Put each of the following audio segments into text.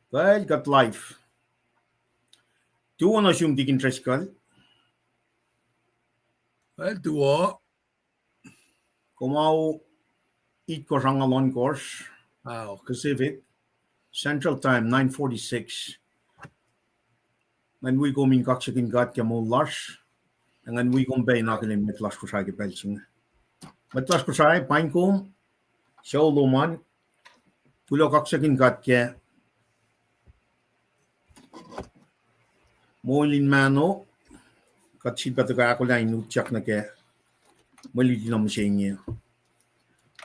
Well, got life. Tu ano siyong di kintreskal? Well, tuo. Kumao eat ko rangalon course. Wow. Pacific. Central Time, 9:46. Men we kom in kaksakin gat ke Moul lars. En we kom bij nakin met las ko sa ke pelching. Met las ko sa pain kom. Show loman. Pulo kaksakin gat ke Moulin mano. Kat si pataga ako lang inutyak na ke maliti na masyengye.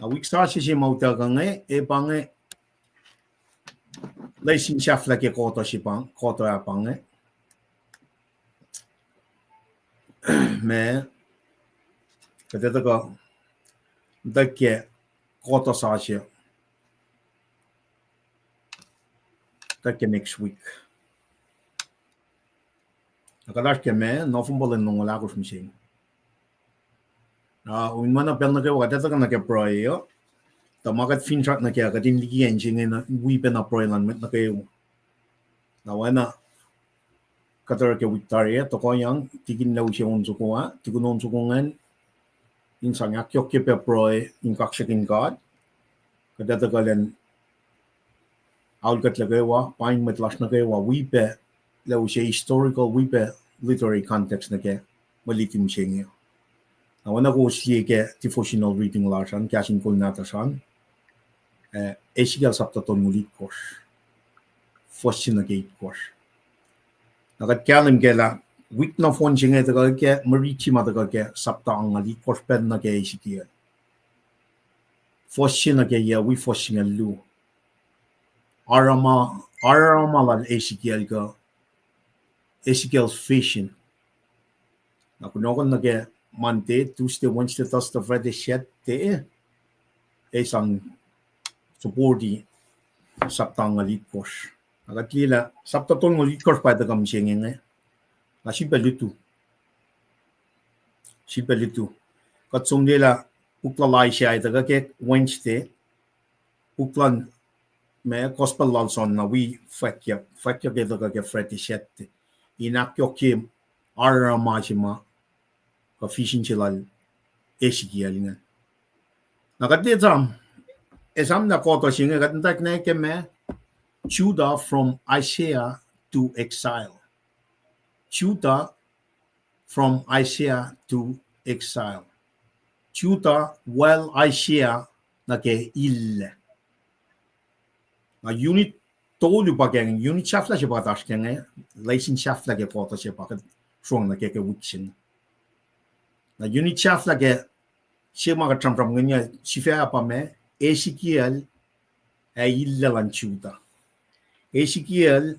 A week sa siya mauta ka nga, pange, laisin siya flake koto si pang, koto ya pange. Me, kateta ka, dake koto sa siya. Dake next week. Nakadash ke me, nofumbalin nung wala ko sumsing. Mana pel na ke wakateta ka na ke proyo. Tamakat finchak na kaya katin liki engine na wipe na proilan met na kayo. Na wana katar ke Victoria to ko yang tikin law siya unso ko ha tikun unso ko ngan insang akyok ke pe proi in kakshakin god kadata kalen aulkat lagay wa pain met las na kayo wa wipe law siya historical wipe literary context na ke malitim siya niyo. Na wana ko siya ke devotional reading larsan kasing kul natasan Ezekiel saptaton mulit course. Fossin na gate course. Nakat kalim gela week na phone singa ta ke marichi ma ta ke sapta ang ali course pen na ke Ezekiel. Fossin na ke ya we fossin lu. Arama la Ezekiel ka Ezekiel's fishing. Na kunokon na ke Monday, Tuesday, Wednesday, Thursday, Friday, Saturday. Isang supporti saptang ngalit course. Nakatlila saptatong ngalit course pa ito kami siya ngayon. Na sipalitu. Katsong nila uklalay siya ito kake Wednesday. Uklan may gospel lalson na we fakya ito kake Friday Saturday. Inakyo kim aramajima ka fishing chilal Ezekiel nga. Nakatlila Esam na koto singa katantak na keme Judah from Isaiah to exile. Judah from Isaiah to exile. Judah while Isaiah na ke ille. Na unit tolu bageng unit shafla siya batash kenge laisin shafla ke koto siya bakat strong na ke witchin. Na unit shafla ke siya mga tram nganya siya pa me Ezekiel è illa lanciuta. Ezekiel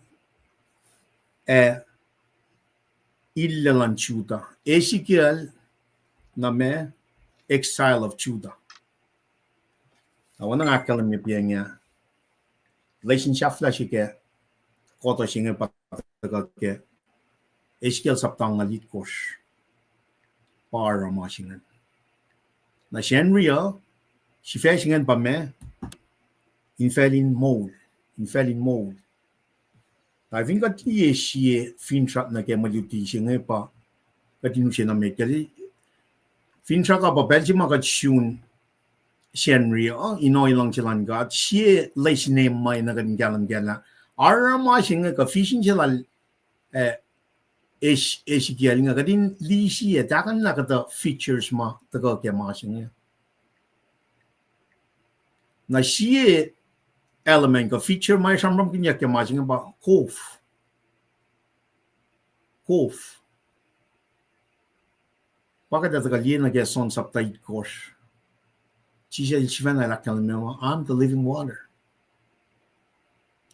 è illa lanciuta. Ezekiel na me exile of Judah. Awan nga kalam niya piya niya. Relationship la siya ke koto siya nga patagal ke Ezekiel saptang ngalit kos. Para masingan. Na siya real si fashingen pa me in Moul. I think at siya fintrap na kaya maluti siya nga pa katino siya na may kaya fintrap ka pa belsi makatsyon siya rin inoy lang silang gat siya lays name may nagaling galang arama siya nga ka fishing sila Ezekiel nga kadin li siya takan na kata features ma taga kaya ma siya nga na siya element ka feature may samram kinya kaya masing ba kof bakit ito kalye na kaya son subtitle course siya na lakal mo I'm the living water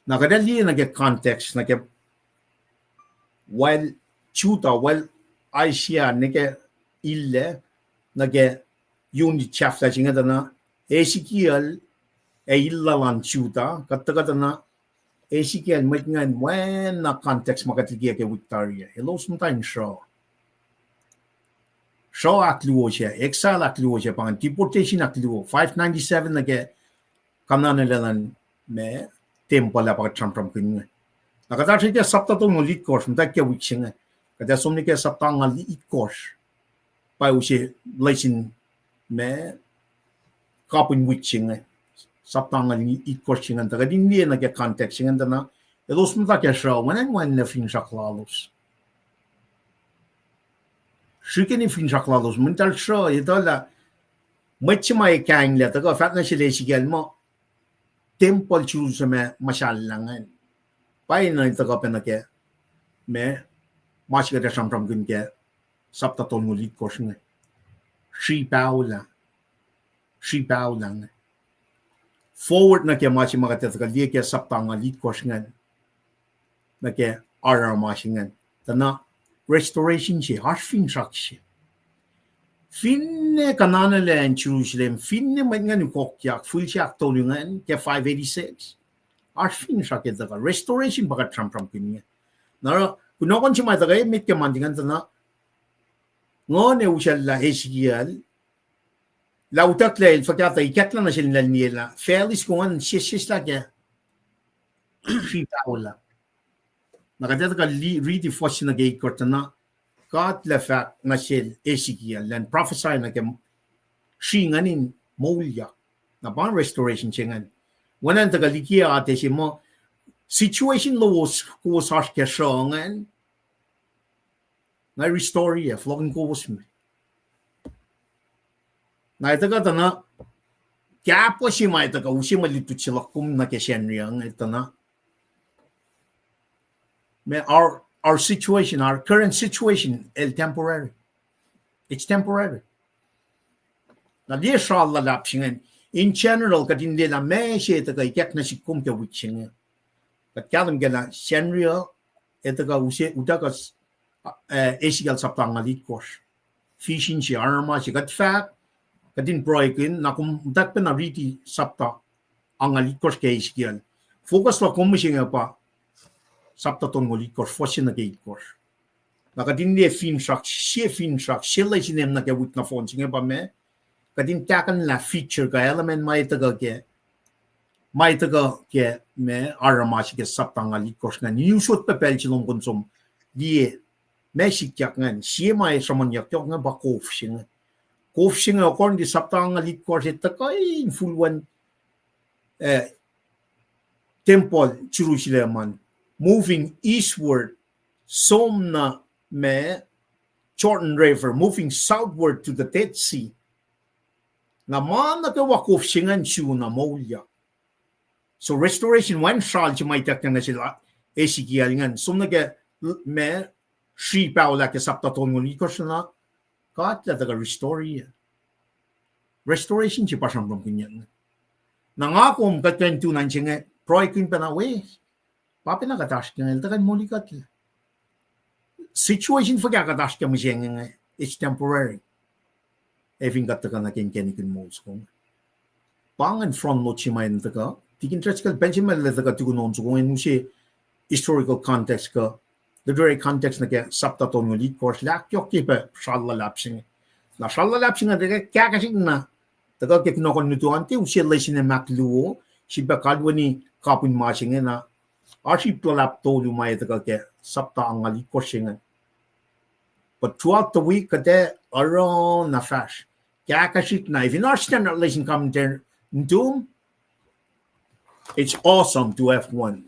na kadali na kaya context na kaya while chuta while Aisha na kaya ille na kaya unit chapter singa na Ezekiel illa lanciuta kata na Ezekiel may ngan when na context makatigiya ke Victoria hello sometimes show akluo siya exile akluo siya pang deportation akluo 597 na ke kanan nila me temple la pakat tram kun nakata ke sapta to ngolit course mta ke wixing kada somni ke sapta ngal it course pa usi laisin me kapun wixing sapta ngal it course ngan ta din ni na ke context ngan ta na elos mta ke show manan wan na fin shaklalos shikeni fin shaklalos mental show itola machimai kang la ta ko fat na sile sigel mo temple choose me mashallangan pai na ito ka penake me mas ka sam from gun ke sapta ton ngulit ko shne shi paula forward na ke mas magate ka die ke sapta ngalit ko shne na ke ara mashingan tana restoration chi harfin shakshi finne kanana le en Jerusalem finne mangan kokyak fulchak tolungan ke 586 harfin shaket da restoration bagat tram kinya na kunokon chi mai da mit ke mandingan tana ngone usalla Ezekiel lautak le fakata ikatla na sin niela felis kon shisla ke shi taula nakadeta ka read the first na gate kortana God le Fahk na sin Ezekiel and prophesy na ke shinganin moulyak na ban restoration chingan wanan ta likia ate si mo situation los ko sa ke shongan na restore ya flogin kowos mi na ita ka na kya po si mai ta ka usi malitu sila kum na ke shenriang ita na me our situation, our current situation is temporary. It's temporary. Na dia shalla lapsingen in general ka din la me she ta ka yak na si kum ke witching ka kalam gela shenria eta ka usi utaka Ezekiel saptang alit course fishing si arma si kat Fahk ka din broikin na kum dak pa na riti sapta ang alit course ke Ezekiel focus la kum singa pa sapta ton ngolit course fosin na gate course nakadin dia fin shak she la sinem na ke wit na phone singa pa me kadin takan la feature ka element mai ta ke me arma si ke sapta ngalit course na new shot pa pel chilong konsum die Messi kyak ngan siya may samanyak kyak nga ba kofsing akon di sapta ngalit course ita kay full one temple Jerusalem moving eastward som na me Jordan River moving southward to the Dead Sea nga man nagawakov singan siya na Moul. So restoration one shal siya may tak na sila Ezekiel ngan som naga me shi paula ke sapta ton ngoni ko na kat la daga restoration siya pasang kinyan nangakom ka 22 nan siya proy kin pa na we papi na katash ka tagan muli kat situation for katash ka mo siya it's temporary even kat ka na kin mols kong pangan from no chimay na taka tikin trach ka benjamin la taka tugunon so kung ano siya historical context ka the very context na kaya sapta ton ngolit course lak yok kipa shalla lapsing na shalla lapsing na kaya kasing na taga kaya kinokon nito ante usiya laisin na makluo si bakal wani kapun masing na archip to lap to lumay taga kaya sapta ang ngolit course nga but throughout the week kaya aron na flash kaya kasing na if you understand that laisin commentary nito it's awesome to have one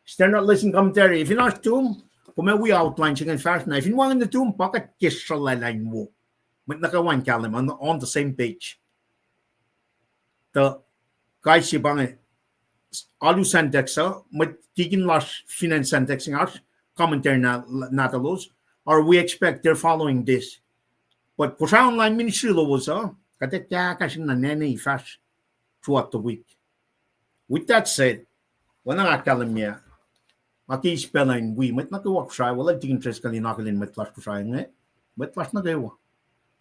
standard listen commentary. If you're not tomb, kung we outline chicken fast na. If you want in the tomb, pakat kishala line mo. Mat nakawan kalim on the same page. The guys si bang alu syntax mat tigin las finance syntax ng commentary na natalos or we expect they're following this. But kung sa online ministry lo was kate kaya kasi na nene fast throughout the week. With that said, wala nga kalim niya. Maki spelling we met nagawak siya wala tingin tres kali nakalin met flash ko siya met flash na gawa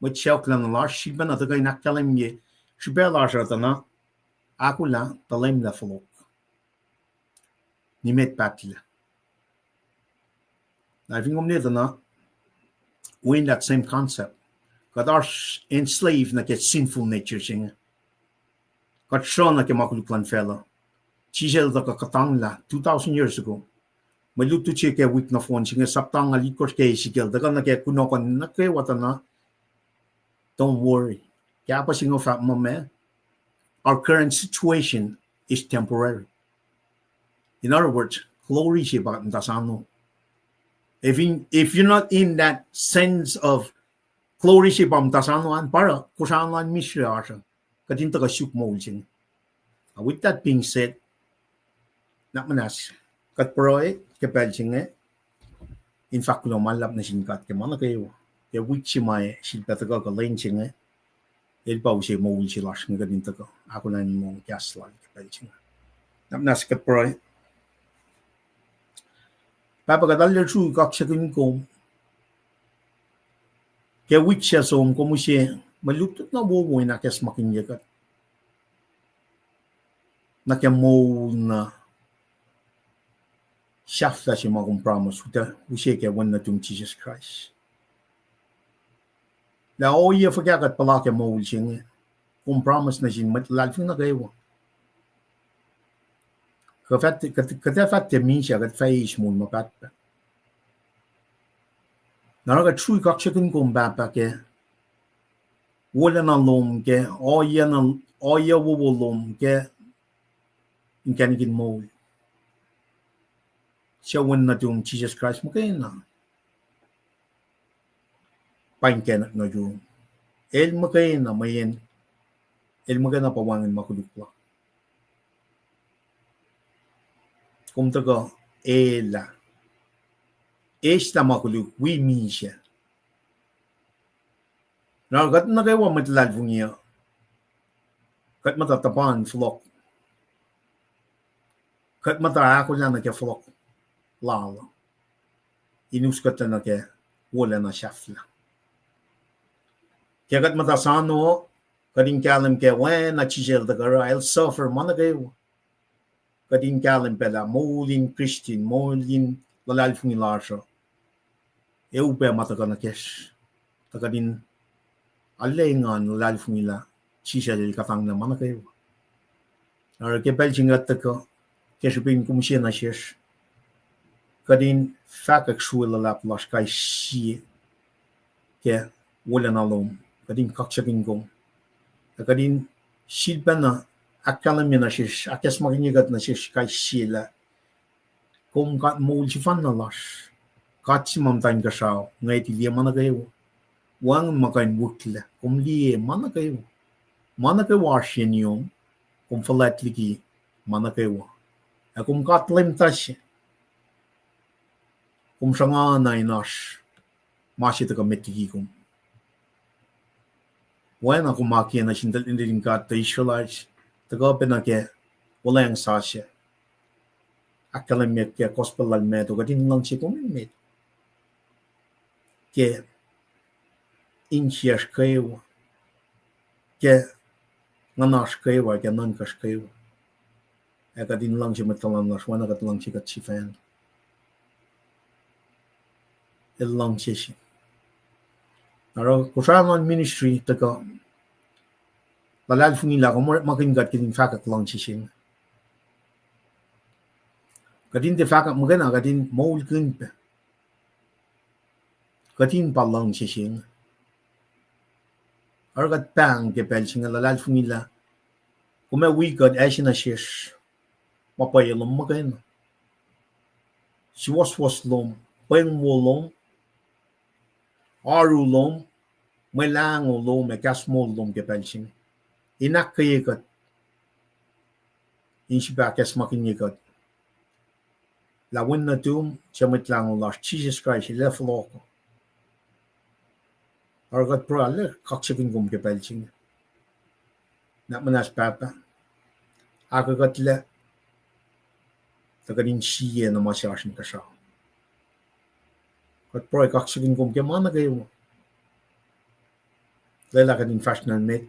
met shelf lang la shi ba na tagay nakalim ye shi ba la siya na ako la talim la folok ni met patila na think nito na we in that same concept got our enslaved na get sinful nature siya got shown na ke makuluklan fellow chisel da ka katang la 2000 years ago malutu che ke wit na phone singa saptang ali kor ke Ezekiel da na ke kuno kon na ke watana don't worry kya pa singo fa mo me our current situation is temporary. In other words, glory siya ba tasano. If you're not in that sense of glory siya ba tasano an para kusano an misya asa kadin ta ka shuk mo ulsing. With that being said, nak manas kat proy ke pelching in fact no malap na singkat ke mana kayo ke which my silpa ta ka lenching el pa siya mo ulsi las ng kadin ta ka ako na ni mo kasla ke pelching. Nak manas kat proy Papagadal su kaksakin ko ke witcha som ko mo siya malutut na buo na kes makinyakat na ke Moul na shafta siya makumpromise uta siya ke wan na tung Jesus Christ la o iya fagyakat pala ke Moul siya kumpromise na siya matlalfing na kayo katafat te min siya kat faish mo mapat Naraga true kaksakin ko mbapa ke wala na lom ke oya wo lom ke in kanigin Moul siya wan na tung Jesus Christ mo kayo na pain kenak na yung el mo kayo na mayen el mo na pawangin makulukla kung taga ela esta makuluk we mi siya Naragat na kayo wa matlalvong niya kat matatapan flok kat mataako na ke flok lala inuskat na ke wala na shafla kaya kat matasano kading kalam ke wen na chisel da gara I'll suffer mana kayo kading kalam pela Moulin Christian Moulin lalalfong ilasyo upe mataga na kes takadin alengan lalalfong ila chisel katang na mana kayo Ar ke belchingat taka kesupin kumsiya na siyas kadin Fahk suwela lap las kai si ke wala na lom kadin kaksakin kong kadin silpa na akalam na siyas akas makinyagat na siyas kai sila kung kat Moul si fan na las kat si mamtain kasaw ngay ti liya mana kayo wang makain wukla kung liya mana kayo wasyan yung kung falat ligi mana kayo kung katlim tasya kung sanga na inas masita ka metigi kung wana kung makiya na sindal indirin ka ta Israelites taga pinake wala yung sasya akalamit kaya gospel lalmet o kadin lang siya kumimit kaya inchiyas kayo kaya nganas kayo kaya nankas kayo kadin lang siya matalang nas wana kat lang siya kat si fan ilang siya Naro kusaman ministry taga lalalfong ila kung makingat kining Fahk lang siya kadin te Fahk magana kadin Moul kunpa kadin pa lang siya argat pang ke pelsinga lalalfong ila kung may wikad asya na siya mapayalom magana suwos lom pang wolom arulom may langolom may kasmolom ke pelsinga inak kayakat insipa kes makinyakat lawin na tum siya matlangol las Jesus Christ ila floko argat pro ala kaksakin kum ke pelsinga nak manas papa akagat la takadin siya na masyasin kasaw kat pro kaksakin kum ke mana kayo lala kadin fashional met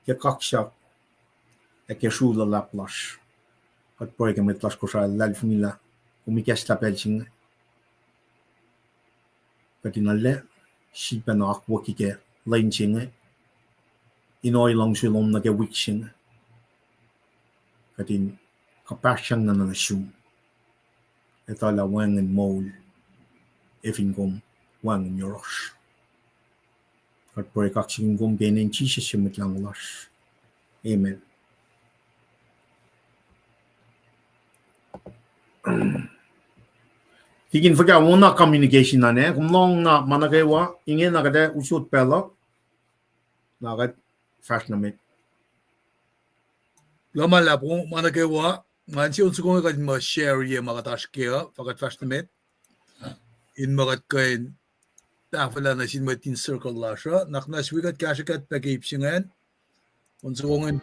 ke kaksak ke shula laplas kat pro ke metlas kusal lalfong ila kumikas la pelsinga kadin ala sipa na akwa ke lensinga inoy lang silom na ke wiksinga katin kapasyang na nanasyon. Ito la wangan Moul, efingom wangan yoros. Kat pray kaksingom genen Jesus yumit lang ulas. Amen. Tigin faga wona communication na ne, kung long na managawa, ingin na kada usut pelo, na kad fast na mit. Lamala po, managawa, mansi unsa ko nga ma-share yung mga task kaya, fakat fast na met, in mga kain, tafala na sin matin circle la siya, naknas wikat kasyakat pag-ipsingan, unsa ko nga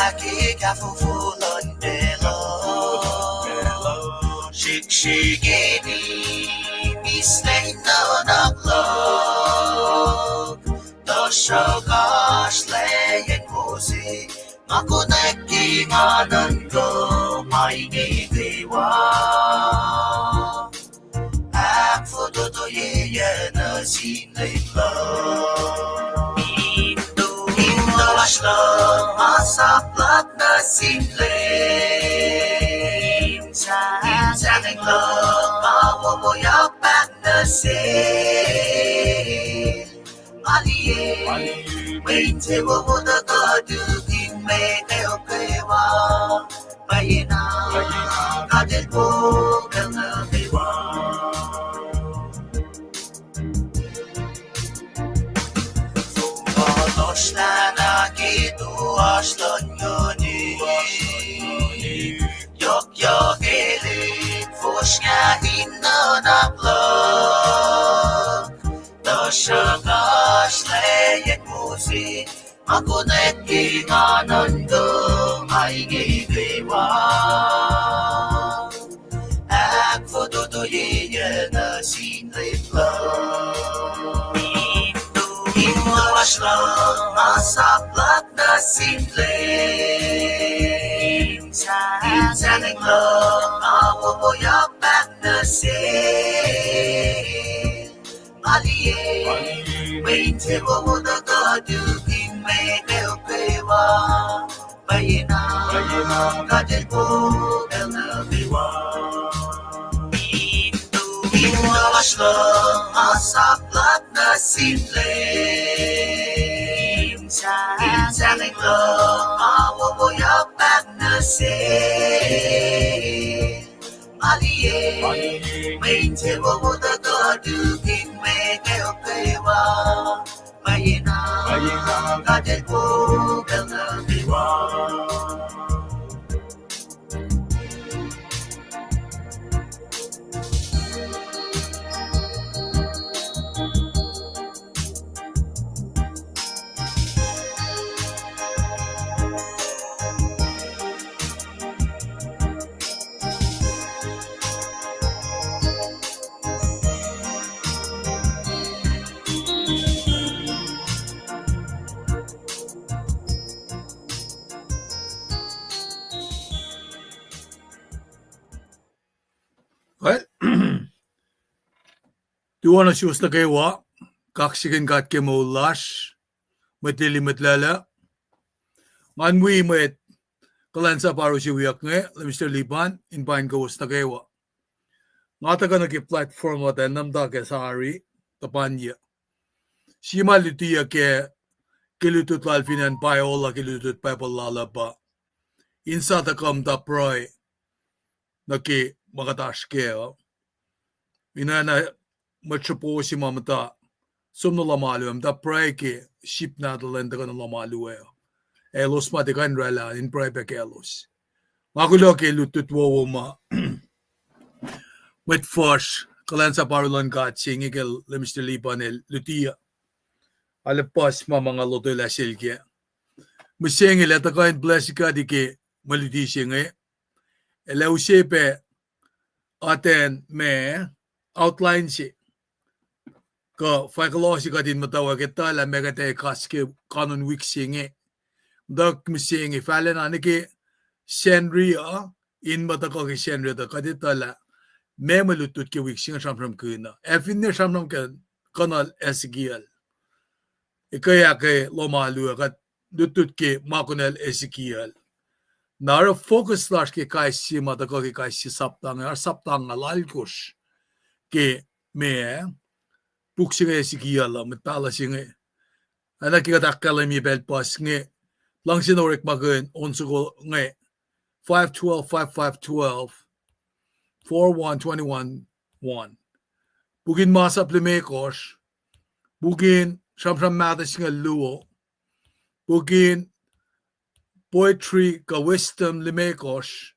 lagi kafufulan belo shikshigeni mislay na naglog doshogosh layan musi makuneki nganan ko may gigiwa ak foto yeya na sinay lo masaklat na sinlim Insyaning lang mawawayak back na sin Maliye May tewa mo na kadugin may neokewa Bayina Kadil mo Kaya kewa Doshna ashton yoni yok elit foshnya inanak doshagosh layan musi makunet kinganan ko may gigiwa ak fototoye na sinlipla Ashlang masaklat na sinlim Insaning lang mawawayak back na sin Maliye May tewa mo na kadugin may neokewa Bayina Kadil mo kalabiwa Ashlang masaklat na sinlim Insaning lang mawawayak back na sin Maliye May tewa mo na kadugin may neokewa Bayina Kadil mo kalabiwa Tuwa na siyos na kayo, kaksikin kat ke moulash, matili matlala. Manwi met kalansa paro si wiyak nge, Mr. Liban, in pain kowos na kayo. Ngata ka naki-platform wata namda ke sari, tapanya. Sima lutiya ke kilutut lalfinan payola kilutut pepalala pa. Insa ta kam ta proy, naki makatash ke. Inana machupo si mamata sumno lamalu am da pray ke ship na dalenda kan lamalu elos ma de kan rala in pray pe elos magulo ke lutut wo ma with force kalansa parulon gat singigel le Mr. Libanel lutia ale pas ma mga lodo la silke Musenge la takain blessika dike maludi singe. Ela usepe aten me outline si. Ka faikolosi ka din matawa kita la megate kaske kanon week singe. Dak musenge falen anike senria in matako ke senria da kadita la me malutut ke week singe samram kuna. Efinne samram ke kanal Ezekiel. Ikaya ke lomalu ka lutut ke makunel Ezekiel. Nara focus lash ke kaisi matako ke kaisi saptang alalkush ke me buksinge Ezekiel met palasinge. Ana ki katakala mi bel pas nge langsin orek magun onsugo nge 512 5512 4121 1. Bugin masap limekos bugin shamsham madasinge luo bugin poetry ka wisdom limekos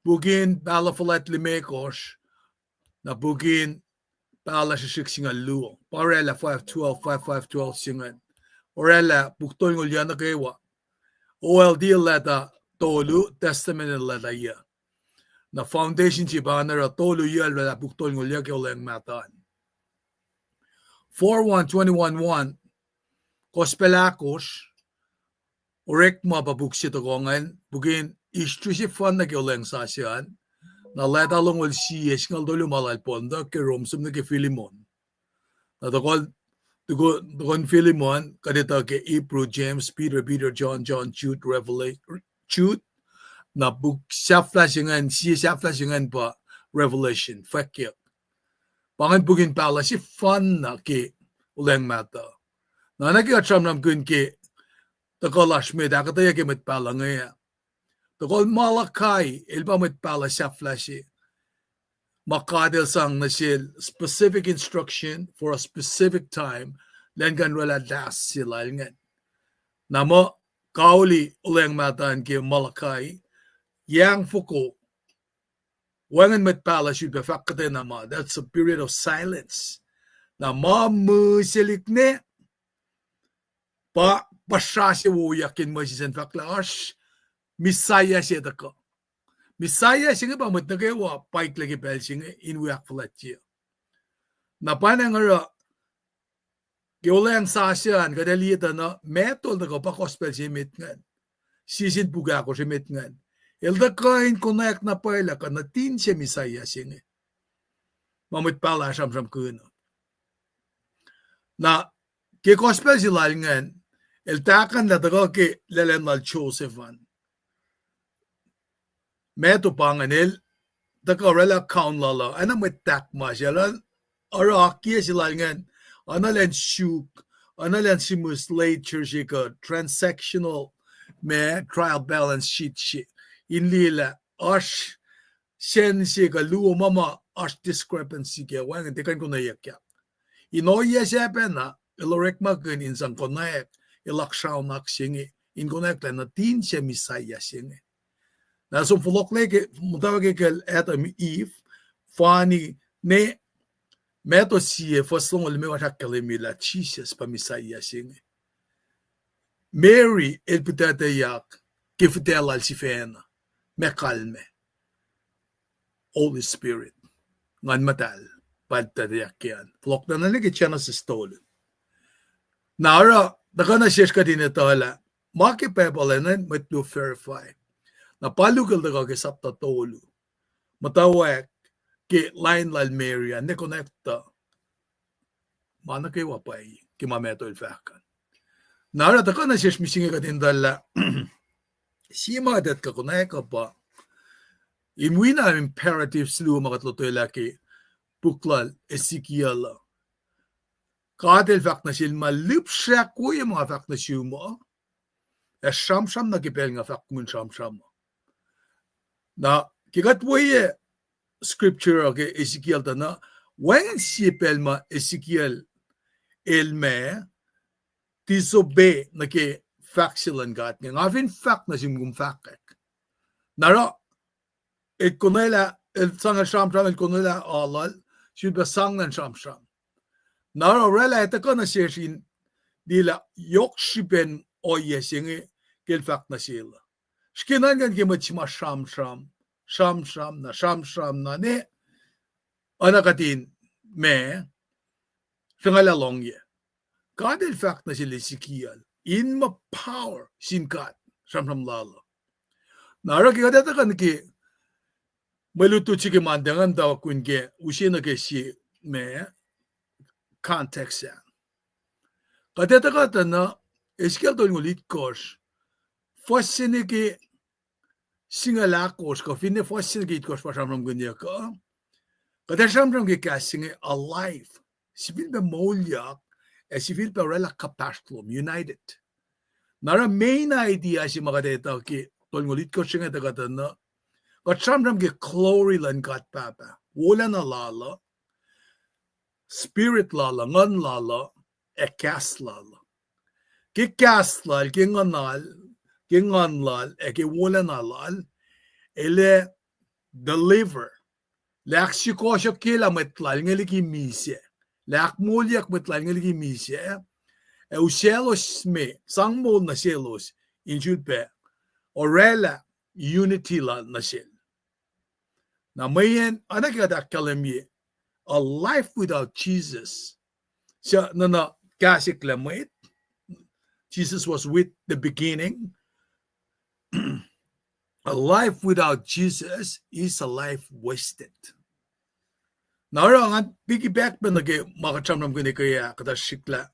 bugin balafalet limekos na bugin bala singa luo parela 512 5512 singan orela buktoy ngolya na kewa OLD leta tolu testament leta ya na foundation si banner tolu ya leta buktoy ngolya ke oleng matan 4121 kospelakos orek mababuksit agongan bugin istri fan na ke oleng sasyan na leta longol si esngal dolu malalponda ke romsum na ke Filimon na Dogon Filimon kadita ke April James Peter John Jude Revelation Jude na buk saflasingan pa Revelation Fahk pangan bugin pala si fan na ke uleng mata na naki atram nam kun ke takolash me da kataya ke met pala ngaya takol Malakai ilba met pala saflashi makadil sang nasil specific instruction for a specific time lengan wala das sila ngan namo kauli uleng matan ke Malakai yang fuko wangan met pala should be fakate nama that's a period of silence na musilikne pa pasasi wo yakin mo sisen faklash misaya siya tako Misaya singa ba matnagawa paik lagi bel singa inwiak flatya. Napana ngara Gyolang sasyan kadalita na metol na pa gospel si mitngan. Sisin puga ko si mitngan. Elda kain connect na paila ka na tin siya misaya singa. Mamit pala sam kuno. Na ke gospel si lalingan el takan na taga ke lelen mal Josephan. Meto panganil takarela kaun lala ana met tak masyalan ara kia silangan analan shuk analan simus later shika transactional me trial balance sheet shi inlila ash sen shika luo mama ash discrepancy ke wangan tekan ko na yakya inoya sepena ilorek makin insang konek ilakshaw naksingi in konek na tin siya misaya singi na som folokle mutawag ke eta Eve fani ne meto sie foslong le mewa takale mila Jesus pa misaya singe Mary el putata yak ke futela al sifena me calme Holy Spirit ngan matal padta yakyan flok na nige chana sa stol nara dakana shesh ka din etala maki pebalenan met to verify na palugal daga ke sapta tolu matawak ke line lal Maria ne connecta mana ke wapai ke mameto el Fahk nara takana shesh misinga ka din dalla sima dat ka connecta pa imwina imperative slu makatloto laki buklal Ezekiel kadel Fahk na sil malipsha ko yung mga Fahk na suma sham na kipel nga Fahk mun sham na kigatwaye scripture ke Ezekiel na when sipel ma Ezekiel elme disobey na ke faxilan gat nga avin Fahk na simgum Fahk nara et konela el sanga sham el konela alal should be sang nan sham nara rela et kana seshin dila yokshipen oye singe kel Fahk na sila. Shkinan gan ke machima sham na ne anakatin me shangalalong ye. Kadel Fahk na sila Ezekiel in ma power sinkat sham lalo. Nara ki kadata kan ki maluto chike mandangan daw kun ke usina ke si me context yan. Kadata kata na Ezekiel to ngulit kos fasine ke singalakos ko finne fasine ke kos pa sham gunya ka. Kada sham ke kasing alive. Sifilpa moulyak sifilpa rela kapastlom united. Nara main idea si makadeta ki tol ngulit kos singa kata na kat sham ke glory lan kat papa. Wala na lala. Spirit lala, ngan lala, kas lala. Ki kas lal, ki ngan lal, ki wala na lal, ele deliver. Lak si kosyo kila metlal, ngali ki misye. Lak moulyak metlal, ngali ki misye. Selos me, sang Moul na selos, injulpe, orela, unity la na sel. Na mayen, anak kada kalamye, a life without Jesus. So, na kasik lamit. Jesus was with the beginning. A life without Jesus is a life wasted. Narangan piggyback pa nage makachamram ko ni kaya kata shikla.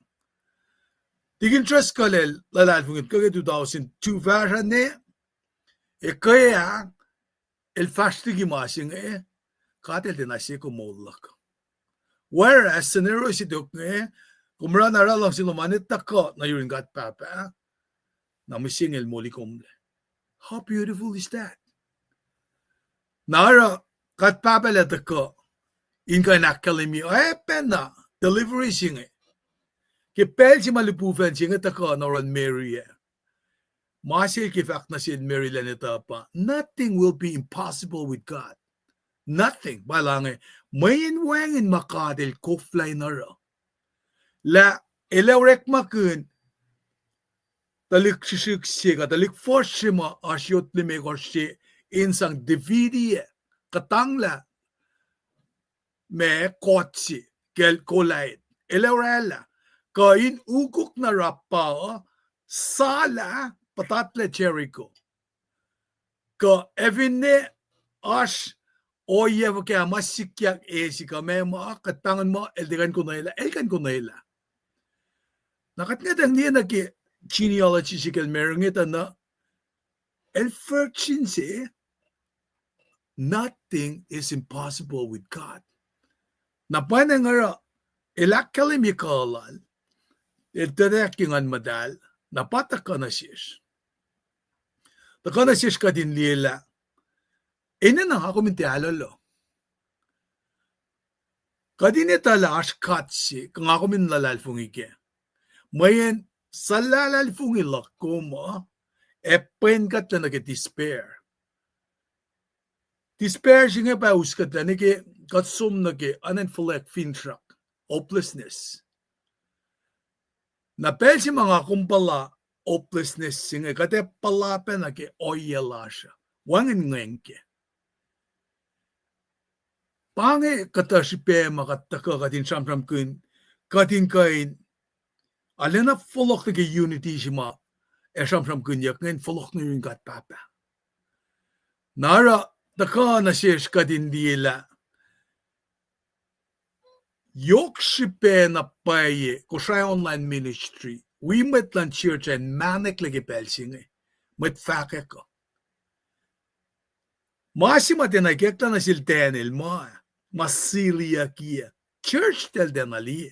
Tigin trust kalel lalalfungit kaya 2002 version ne. Kaya el fastigi masing katel dinasi ko moulyak. Whereas scenario si dok kumra nara lang sila manit tako na yun gat papa na misingil muli kumle. How beautiful is that? Nara gat papa la tako inka nakalimi pena delivery singe. Ke pel si malipufen singe tako na ron Mary Masil ki Fahk na sin Mary lanita pa. Nothing will be impossible with God. Nothing. Balange. Mayin wangin makadil koflay na ra. La elewrek makun talik sisiksika talik forsima asyot lime korsi insang dividi katangla me kotsi kel kolait elewrela kain ukuk na rapa sala patatle Jericho ka evine ash oye kaya masikyak esika mema katangan mo eldigan ko naila nakat nga dang niya naki genealogy sikal merong ito na elferchinse nothing is impossible with God. Napana nga elakalim ikalal elterekingan madal napataka na siya. Taka na siya ka din lila. Ina na ako mintialalo. Kadinita laas katsi kung ako min lalalfungike. Mayen sa lalalfungilak ko mo pen kat na nag-despair. Despair siya nga pa uskat na nage katsum nage unenflek finchak hopelessness. Napel si mga kumpala hopelessness siya nga kate palapen nage oyela siya. Wangin ngengke. Pange kata si pe makataka katin samsam kun katin kain alena folok nage unity si ma samsam kun yak ngayon folok na yung gat papa. Nara taka na siya katin dila yok si pe na paye ko siya online ministry we met lan church and manik lagi pelsinge met Fahk ko. Masi matinagekta na sil tenil mo masilia kia church tel denali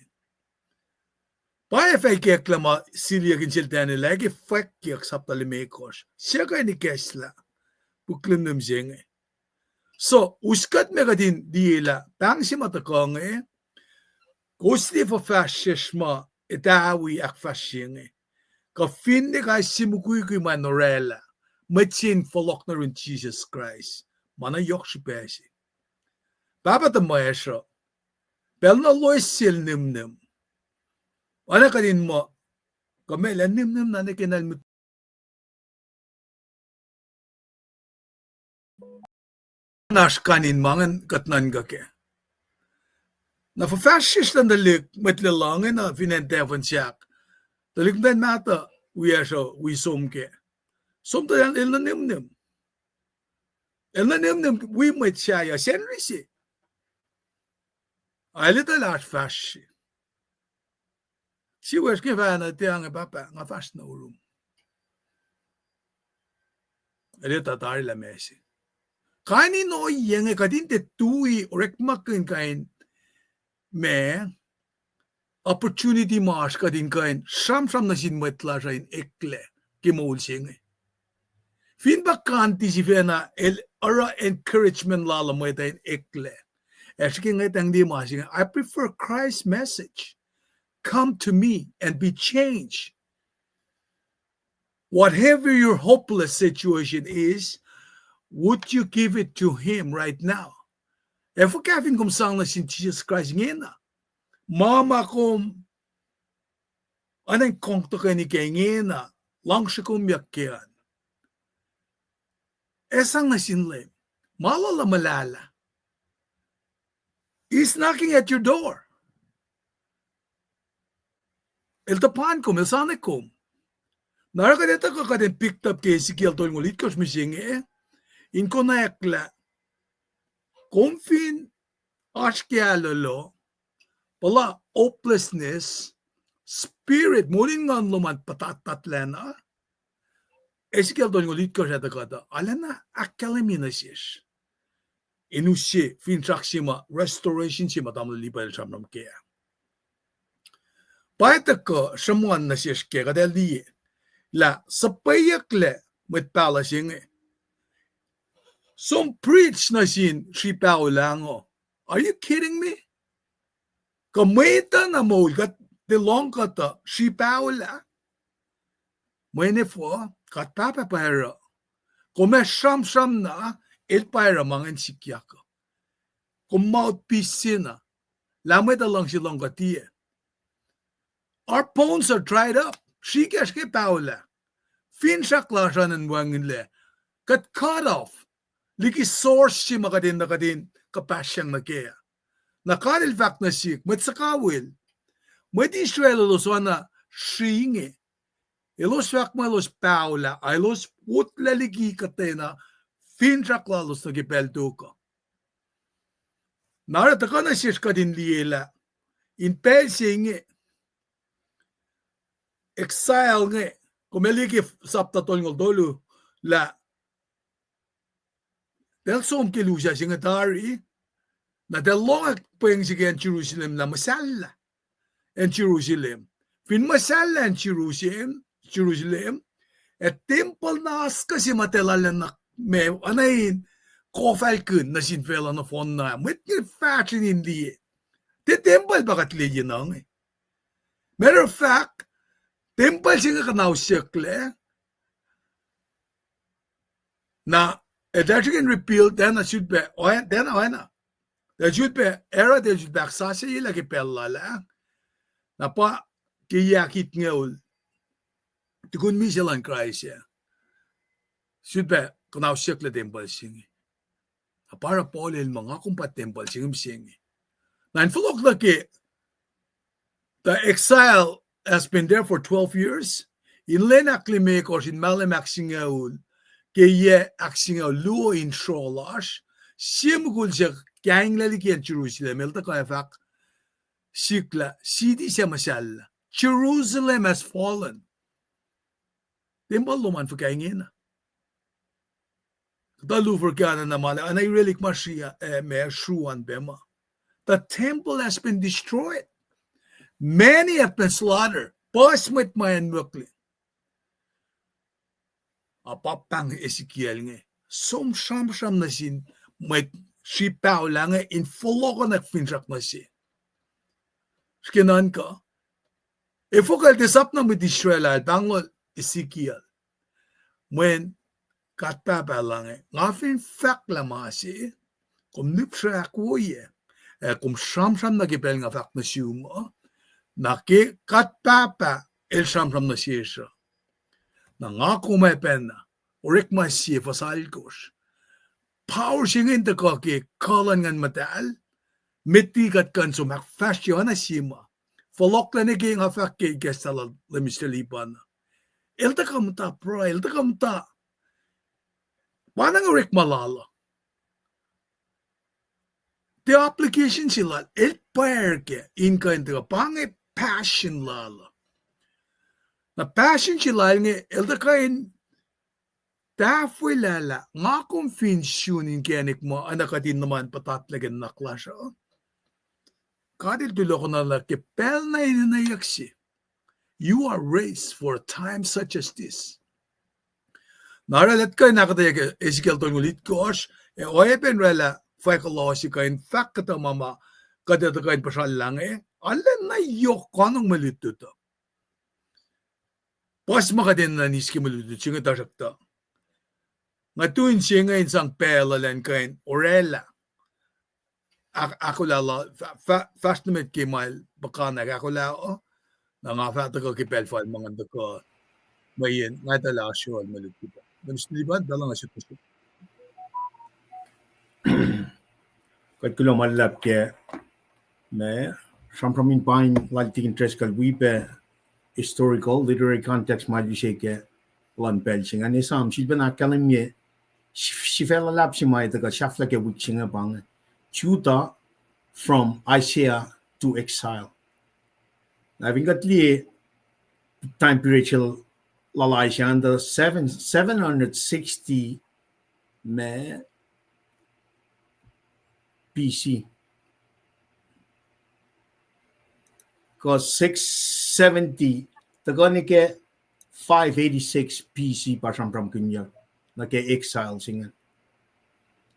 pa efekekla ma silia kin sil tenil lagi fakkiak saptalimekos siya kay ni kesla buklim senge so uskat me kadin diela tang si matakong kusti for fascisma itawi ak fascinge ka finde kay simukui kuy manorela machin folok na rin Jesus Christ mana yok si pesi Papa the maestro pel na loy sil nim ana kadin mo kamela nim na nakinal Nash kanin mangan katnan gake. Na for fascist and the lik met le lang na finente van siak. The lik den mata we are so we somke. Som to yan ilna nimnim. Ilna nimnim we met shaya senrisi. I little large fash. She was given a tiang papa nga fast no room. Elita tari la mesi. Kaini no yenge kadin te tui rekmakin kain me opportunity marsh kadin kain sham na sin metla rain ekle ke Moul singe. Fin ba kanti si fena el ara encouragement la meta in ekle. Asking it ang di masing I prefer Christ's message. Come to me and be changed. Whatever your hopeless situation is, would you give it to him right now? If we kevin kum sang na sin Jesus Christ ngena. Mama kum aneng kong to kani kay ngena. Lang siya kum yakyan. Esang na sin lem. Malala malala. He's knocking at your door. El tapan kum, el sanek kum. Narakadeta ka kadin picked up kay Ezekiel tol ngulit kos misinge. Inko na ekla. Kumfin ashkialolo. Pala hopelessness. Spirit. Muling nga luman patatatlana. Ezekiel tol ngulit kos ata kata. Alana akalamina siya. Inusi fin saksima restoration sima tamlo lipal samram kaya. Paita ko samuan na siya kaya kadal diye. La sapayak le met pala singe. Some preach na sin si Paulango. Are you kidding me? Kameta na Moul kat tilong kata si Paula. Mwene fo kat papa para. Kume sham na el para mangan sikyako. Kum mouthpiece na. Lamay da lang silang katiye. Our bones are dried up. She gets ke Paula. Fin shaklasan and wangin le. Cut off. Liki source si makadin kapasyang na kaya. Nakaril fact na sik. Met sakawil. Met Israel loswana shinge. Ilos fact ma los Paula. Ilos putla liki katena. Fin shaklalos na gipelto ko. Narataka na siya kadin liela. In pel singe. Exile nga. Kumeliki sapta tol dolu la del som kilusya singa dari na del long pweng sige en Jerusalem la masala en Jerusalem. Fin masala en Jerusalem et temple na aska si matelalan na me anayin kofalkun na sinfela na fon na met ni fashion hindi. Te temple bakat liye na nga. Matter of fact, temple singa kanaw siyakle na that you can repeal then it should be then that should be era that should be aksasa ila ki pellala na pa kiyakit ngaul tukun mi silang Christ ya should be kanaw siyakle temple singi para polel mga kumpat temple singi na infulok na ki the exile has been there for 12 years. In Lena Klimekos in Malamak Singaul, Keye Axinga Luo in Trolash, Simgul Gang Leliki in Jerusalem, Eltakafak, Sikla, Sidi Semasal, Jerusalem has fallen. Timbaluman for Gangina. Dalu for Gana Namala, and I really Mashia, Mer Shuan Bema. The temple has been destroyed. Many have been slaughtered. Pas met mayan mukli. Apapang Ezekiel nge. Som sham na sin met si Paula nge in fuloko nagfinsak na si. Skinan ka. Ifukal tisap na mit Israel at bangol Ezekiel. When katpapa lang nge. Ngafin fak lamasi. Kum nipsa akwoye. Kum sham nagipel nga fak na siyuma. Naki katpapa el samsam na siya. Na nga kumepen na, urik ma siya fasalkos. power singin the koki kalan ngan matal metigat kan sumak fashion asima folok la naging Fahk ke gestal le Mr. Liban elta kamta pro elta kamta manang rek malala the application sila el pair ke in kind the pange passion lala na passion sila nge elta kain Dafui lala, nga kung finsyonin kianik mo, anak din naman patatlagan na klasya. Kadil tulo ko na laki, pel na inanayaksi. You are raised for a time such as this. Naralat ka nakatayag Ezekiel to ngulit kosh, oye pen rela, fay kalosi ka in fact kata mama, kadata ka in pasal lang alam na yok kanong malito to. Pas makadin na niski malito, singa tasakta. Ngatuin siya ngayon sang pelalan kain orela. Ako lala, fast naman kimal, baka ako lao, na nga fata ko kipelfal mga ko, mayin, nga tala siya, malutito. Di ba, dala nga siya po. Kat kulo malap ke, me, sampramin pain lalti interest kal wipe historical, literary context majushe ke, lan pelching. Ani sam, she's been akalim ye, she fell a lap she might have shaft like a witching upon Judah from Isaiah to exile. Having got the time period Lalaisha under 760 BC. Because 670 the gonike 586 BC pasam from Kenya. Nake exile singa.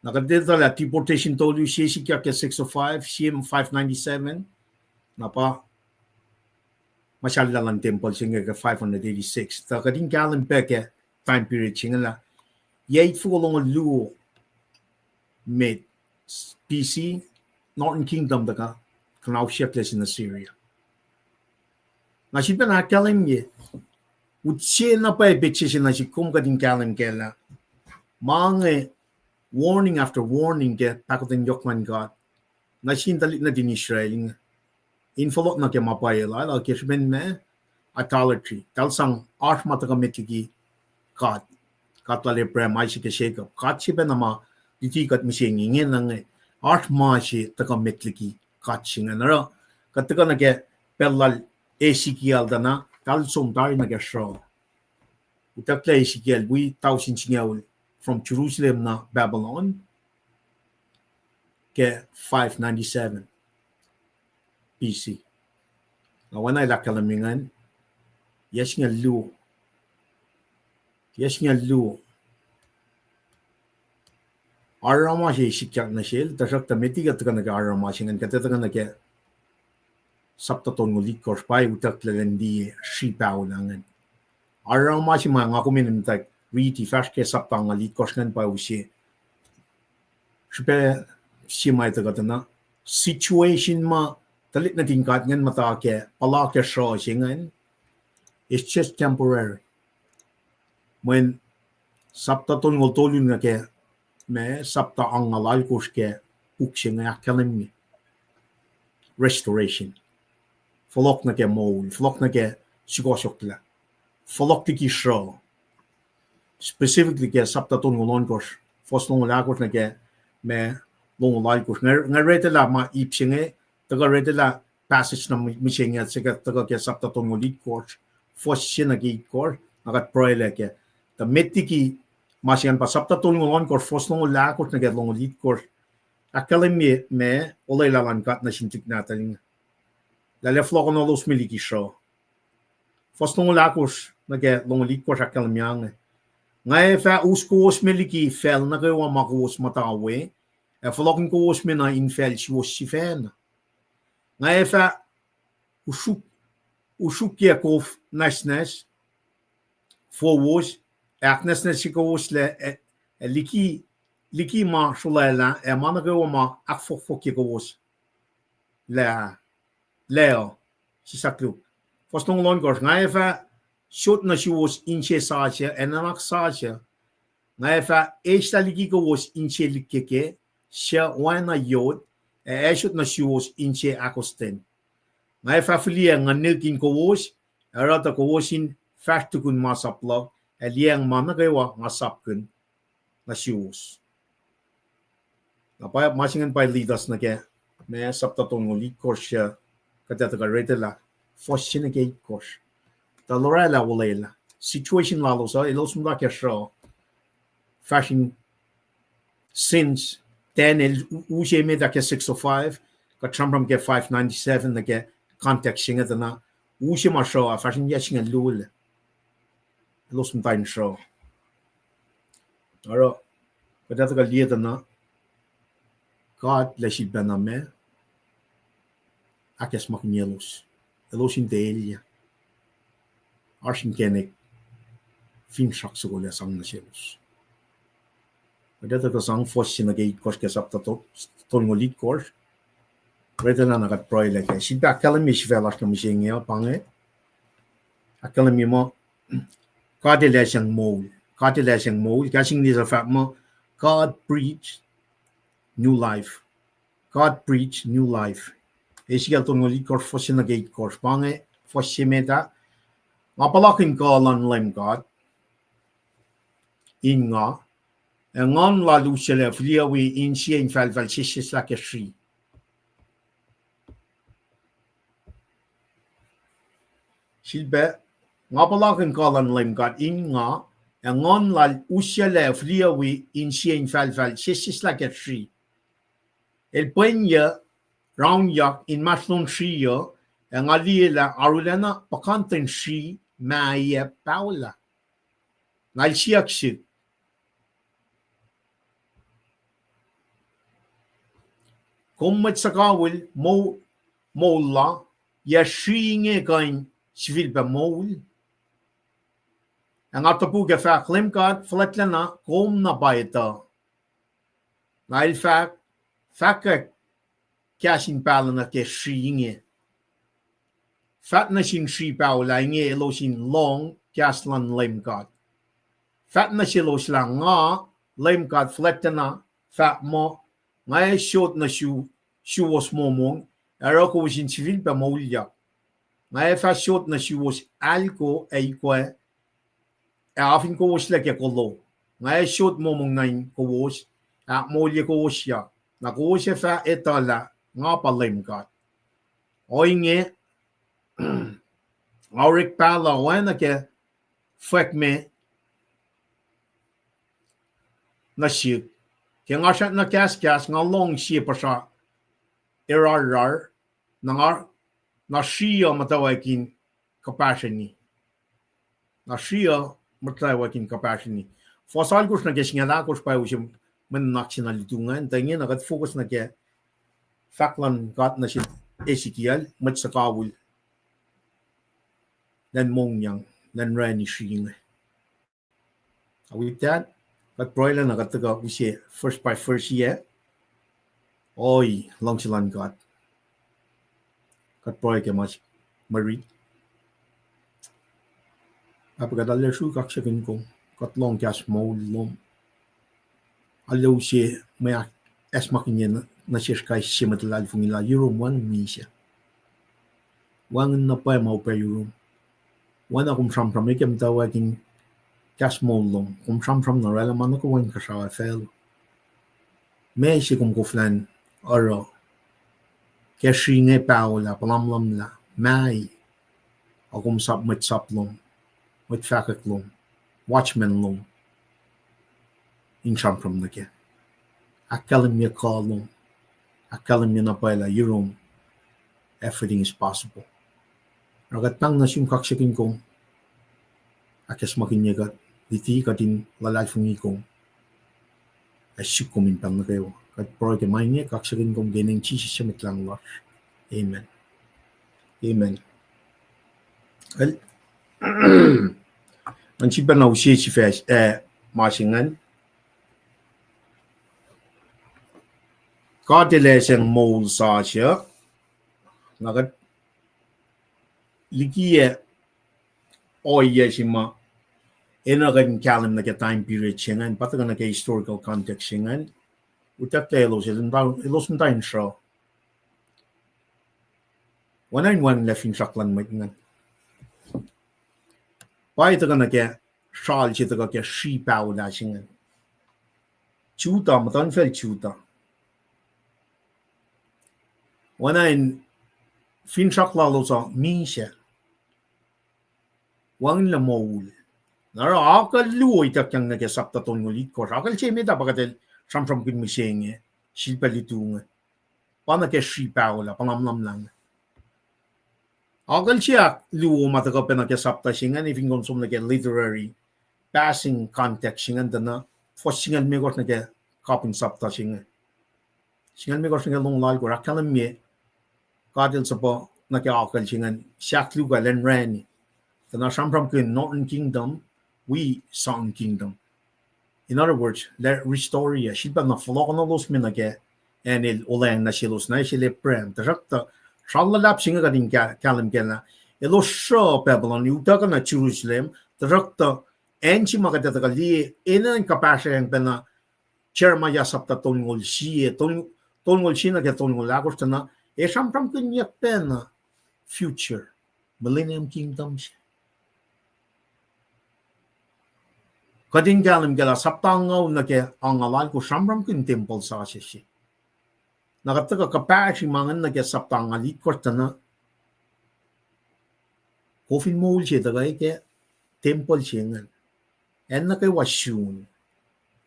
Nakadita la deportation told you she kya ke 605, CM 597. Napa masyalla lang temple singa ke 586. Takading kalan peke time period singa la. Yait fulong luo mid BC, Northern Kingdom daga kanao shiftless in Assyria. Na si na kalim ye. Utsi na pa bitches na si kum kading kalim kela. Mange warning after warning ke pakotin yokman God. Na sindalit na din Israel. Infolot na ke mapayela la ke shben me idolatry. Talsang art matagamitigi God. Katlale pre mai si ke shake up. Kat si na ma diti kat misingin nang art ma si tagamitligi kat singa na kataka na ke pelal Ezekiel dana talsum dar na ke shro. Utakla Ezekiel we 1000 sinyaw from Jerusalem na Babylon ke 597 BC. Na wana ila kalamingan yes nga lu arama si sikyak na shil tasak tamiti ka taka naga arama singan katata ka naga saptaton ngulit korspay utak lalandi shipaw langan arama si mga kuminimtag Riti Fahk ke saptang ngalit korskan pa usi. Sipe si may tagatana situation ma talit na tingkat ngan mata ke pala ke shaw singan it's just temporary. When saptaton ngoltolun nga ke me sapta ang ngalal kors ke uksin nga akalim restoration. Folok na ke Moul, folok na ke Sasuc-Ezekiel. Folok tiki shaw. Specifically ke saptaton ngolon kors fos ngolak kors na ke me ngolal kors nga rete la ma ipsinge taga rete la passage na misinga sika taga ke saptaton ngolit kors fos sina ke kors nagat proile ke ta metiki masian pa saptaton ngolon kors fos ngolak kors na ke ngolit kors akalim me olay lalan kat na sintik nataling lale floko no los miliki show fos ngolak kors na ke ngolit kors akalim yang Ngay fa uskos meliki fel na kayo makos matawe. Falokin ko os na infel si was si fen. Ngay fa usuk yakov nasnes fowos aknes na si ko os le liki ma shulela mana kayo ma akfok yakos leo si saklu. Fostong lon gors ngay fa shot na si was inche sacha enanak sacha ngai fa esta ligi kowos inche likeke sha wana yod eshut na suwos inche akosten ngai fa filia nganekin kowos arata kowosin faktukun masaplo liang mana kaiwa ngasapkun na suwos napaya masingan pa leaders na ke me saptatong lead course katata ka retela fossin ke course ta lorela wolela situation lalo so elos mula ke show fashion since then el uje me da ke 605 ka chambram ke 597 na ke contact singa na uje ma show fashion ya singa lul elos mula show aro katata ka lieta na God lesit bename akes maknielos elosin delia arsin kenek fin shaksugolia sang na selos kadata ka sang fossin na gate course ke sapta to lead course retela na kat proile ke sita kalami shvelas na misengya pange akalami mo kadele sang moul casing this fact mo God preach new life God preach new life Ezekiel to lead course fossin na gate course pange fossimeta mapalakin kalan LEUM God in nga ngon la lusele fliawi in sien falval sissis la keshi silbe mapalakin kalan LEUM God in nga ngon la usele fliawi in sien falval sissis la keshi el puenya round yak in maslon shio ngaliela arulana pakanten shi Maya Paula. Nal siaksik. Kommet sakawil moula ya shinge kain sifilpa moul. Ang atapu ke Fahk LEUM God Fulatlana kom na baita. Nal Fahk kasin pala na ke shinge. Fat na sin shi Paula nge elosin long kaslan LEUM God. Fat na silos lang nga LEUM God Fulatlana fat mo ngay shot na suwos momong arako sin sifilpa moulyak. Ngay fa shot na suwos alko aikwe afin kowos leke kolo. Ngay shot momong nain kowos moulyak kowos ya. Na kowos fa etala nga pa LEUM God. Oy nge aurik pala wana ke fek me na ship ke nga shat na kas nga long ship sa rar na shia matawakin kapashini na shia matawakin kapashini fosal kus na kes nga la kus pa usim men nationalitungan tanya na kat focus na ke faklan kat na si Ezekiel matsakawul dan mongyang dan rani shing with that but broiler na kataga usi first by first year oi long silan God kat broy ke mas marid apagadalle shu kaksakin ko kat long gas moul lom alo si maya esmakin na sirkai simatlal fungila euro 1 misya wangan na pa mau pa euro wana kum from ikem tawakin gas moulong kum from na rela man ko wan ka sa fel me si kum ko flan oro ke shinge paula plamlam la mai akum sap mit saplom mit fakaklom watchman lom in from the ke akalim me kalom akalim me na paila yurum everything is possible ragat pang na sim kaksakin kong akes makinyagat diti katin lalay fungi kong asyuk kumin pang na kayo kat pro ke mainye kaksakin kong geneng chisi siya mitlang war amen well ang sipa na usiya si fes masingan katiles ang Moul sa siya nagat likiye oye sima Enagan kalam na time period singan, patagan na historical context singan. Utak telos ilos ntain siya. Wanain wan lefin saklan may ngan. Pa ito ka na shal siya ka shipaw na singan. Chuta, matan fel chuta. Wanain fin saklalo sa misha. Wang la moul. Nara akal luoy tak yang nagsapta ton ngulit ko. Akal siya may tapakatel samsam kin misenge. Silpalitunga. Pana ke shipaw la, pangamlam lang. Akal siya luo mataka pa nagsapta singan if konsum literary passing context singan dana for singan may gos kapin sapta singan. Singan may gos long lal ko rakalam me kadil sa po akal singan siyak luga len rani. Dana samsam kin Northern Kingdom, we Southern Kingdom. In other words, let restore ya. Shiba na floko na los minake and il ulang na silos na sile prem. Tarakta shalalap singa kading kalam kena. Elo sho Babylon utaka na Jerusalem. Tarakta enchi makatata kali ina kapasya yang pena cherma ya sapta tongol siye tongol sina ke tongol lagos na samsam kin yak pena future Millennium Kingdom. Kading kalam gala saptangaw na ang alal ko samram kin temple sa siya. Nakataka kapashi mangan na saptangalit ko na kofin moul siya tagay temple siya nga. En na wasyun.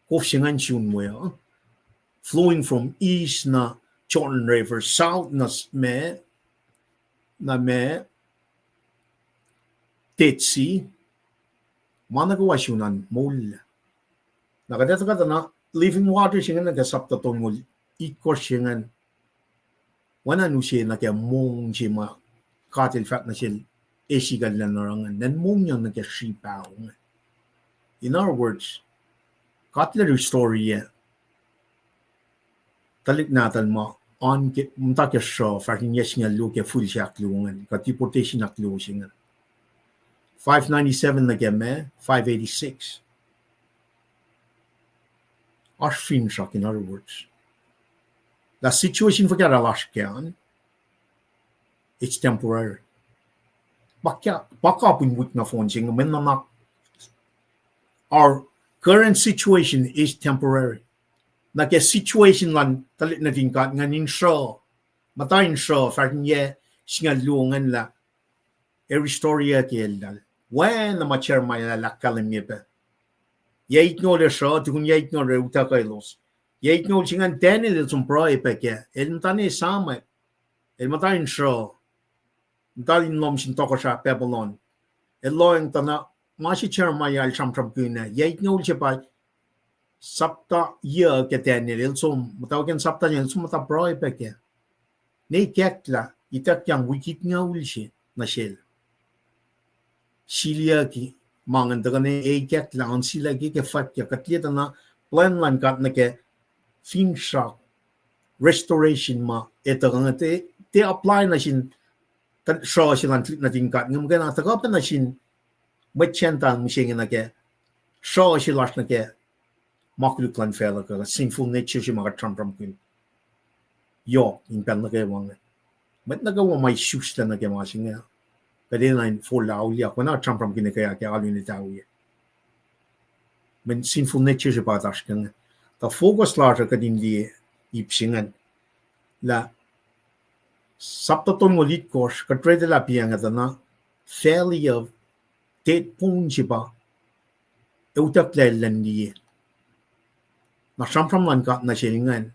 Kof siya nga syun mo ya. Flowing from east na Jordan River, south na Tetsi, managawa syunan Moul. Nakadeta ka na living water siya nga nagasapta tong ikor siya nga. Wana no siya mong siya katil fat na siya esigal na narangan. Then mong yung shipaw. In other words, cutlery story yan. Talik natin mo on mta siya fakin yes nga luke full siya klungan. Deportation na klungan siya nga. 597 na game, 586. Ashfin shock, in other words. The situation for Karalashkian, it's temporary. Baka punwit na phone sing our current situation is temporary. Nake situation lan talit na tingkat nganin show. Matayin show, fakin ye singalungan la. Every story at yeldal. When the mature my lakalim yepe. Yait no le show, to whom yait no reutakalos. Yait no chingan tenil some proy peke. El mtani sama. El matain show. Mtalin lomshin tokosha Babylon. El loing tana, mashi chair my al shamtram guna. Yait no chepa sapta year get tenil, el sum, mutagan sapta yan sumata proy peke. Ne kekla, itak yang wikit nga ulshi na shell. Silia ki mangan daga ne ejek lan sila ki ke fat ya katlieta na plan lan kat na ke fin shock restoration ma eta nga te apply na sin tan show silan na tingkat ngam gana ta ka na sin machenta mishing na ke show silash na ke maklu plan fela ka sinful nature si mga tram kun yo in kan na ke wang met na ga wa mai shoes na ke ma singa Pwede na for laulia, kung na champram kinakaya kaya alun ni tawia. Men sinful nature siya patash ka nga. Ta focus larger ka din di ipsingan. La saptaton mo litkos, katrede la piya nga na fairly of tet pong siya pa eutak lelan di. Na champram man ka na siya ngan.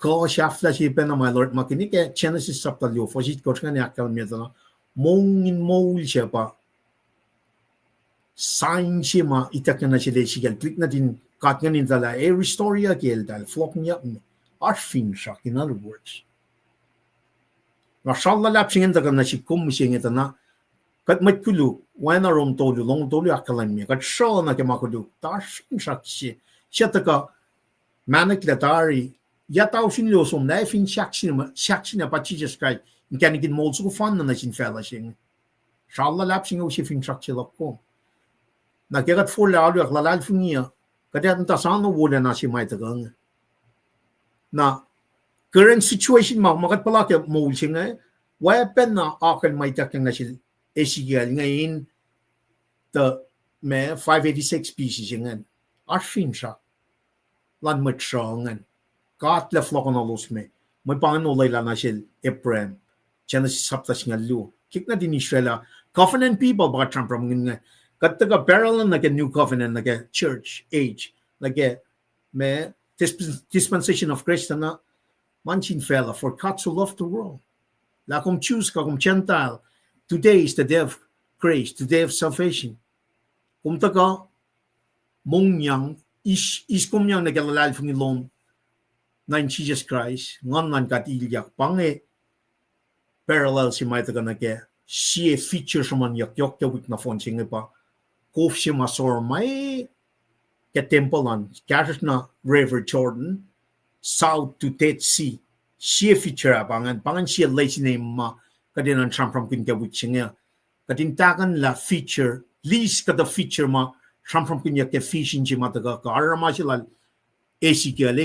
Ko shafla si pe na my lord makinik Genesis saptalyo fosit ko nga ni akal mi na mongin moul siya pa sign siya ma itak na siya sigal click na din kat nga nin tala every story akel dal flop niya arfin shock in other words na shalla lap singen daga na si kum singen na kat matkuluk when arom tolu long tolu akalan mi kat show na ke makuluk ta arfin shock siya taka manik latari Yataw sinlo som na fin shakshin na pa Jesus Christ. Mechanic in mold so fun na sin fella sing. Shalla lap sing o si fin shakshi lako. Nakikat fula alyak lalal fungia. Kadet nta sano wala na si mai tagang. Na current situation makat pala ke Moul singa. Weapon na akan mai takang na si Ezekiel ngayon the me 586 pieces singa. Arfin siya. Lan matrangan. Kat le flokon alos me. May panganolay lang na siya Ephraim. Siya na si saptas nga lu. Kik na din Israel. Covenant people baka Trump nga. Kataga parallel na new covenant na church age na may dispensation of Christ na manchin fella for God so loved the world. La kung choose ka kung Gentile, today is the day of grace, the day of salvation. Kung taga mong yang is kung yang nagalalal fung ilong na in Jesus Christ, ngon nan kat ilyak pange parallel si may taga na siya feature sa man yak wik na fon singa pa. Kof siya masor may temple caters na River Jordan south to Dead Sea. Siya feature pangan siya lazy name ma kadin ang champram kun wik singa. Kadin takan la feature least kada feature ma champram kun yak fishing siya mataga ka arama sila Ezekiel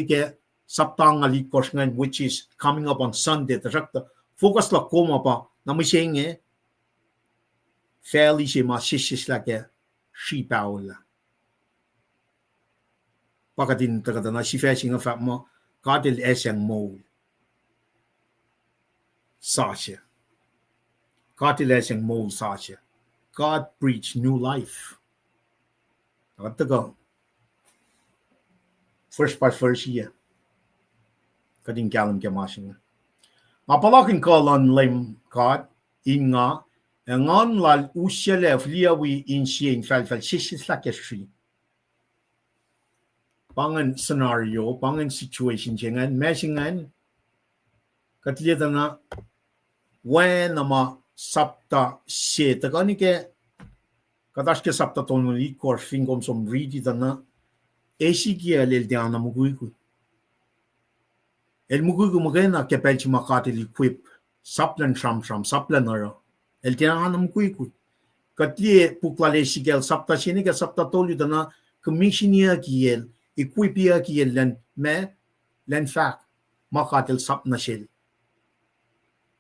saptang alikos ngayon which is coming up on Sunday. Tasakta focus la koma pa na may siya fairly siya masisis la sheep owl. Pagkatin tagada na si fashing of mo kadil esang Moul. Sasha. Kadil esang Moul Sasha. God preached new life. Tagada first year. Kading kalam kya masing. Mapalaking call on LEUM God inga ngon lal usyale fliawi in fal sisis la keshri. Pangan scenario, pangan situation jengan mesingan katliya na when nama sapta she takani ke kadash ke sapta tonuli kor fingom som ridi na Ezekiel el diana muguiku. El muguiku magana ke pelchi makati equip saplan sham saplan aro. El tinahanam kuy. Katli puklale Ezekiel sapta sini ka sapta tolu dana commissionia kiel equipia kiel len Fahk makatil sap na shil.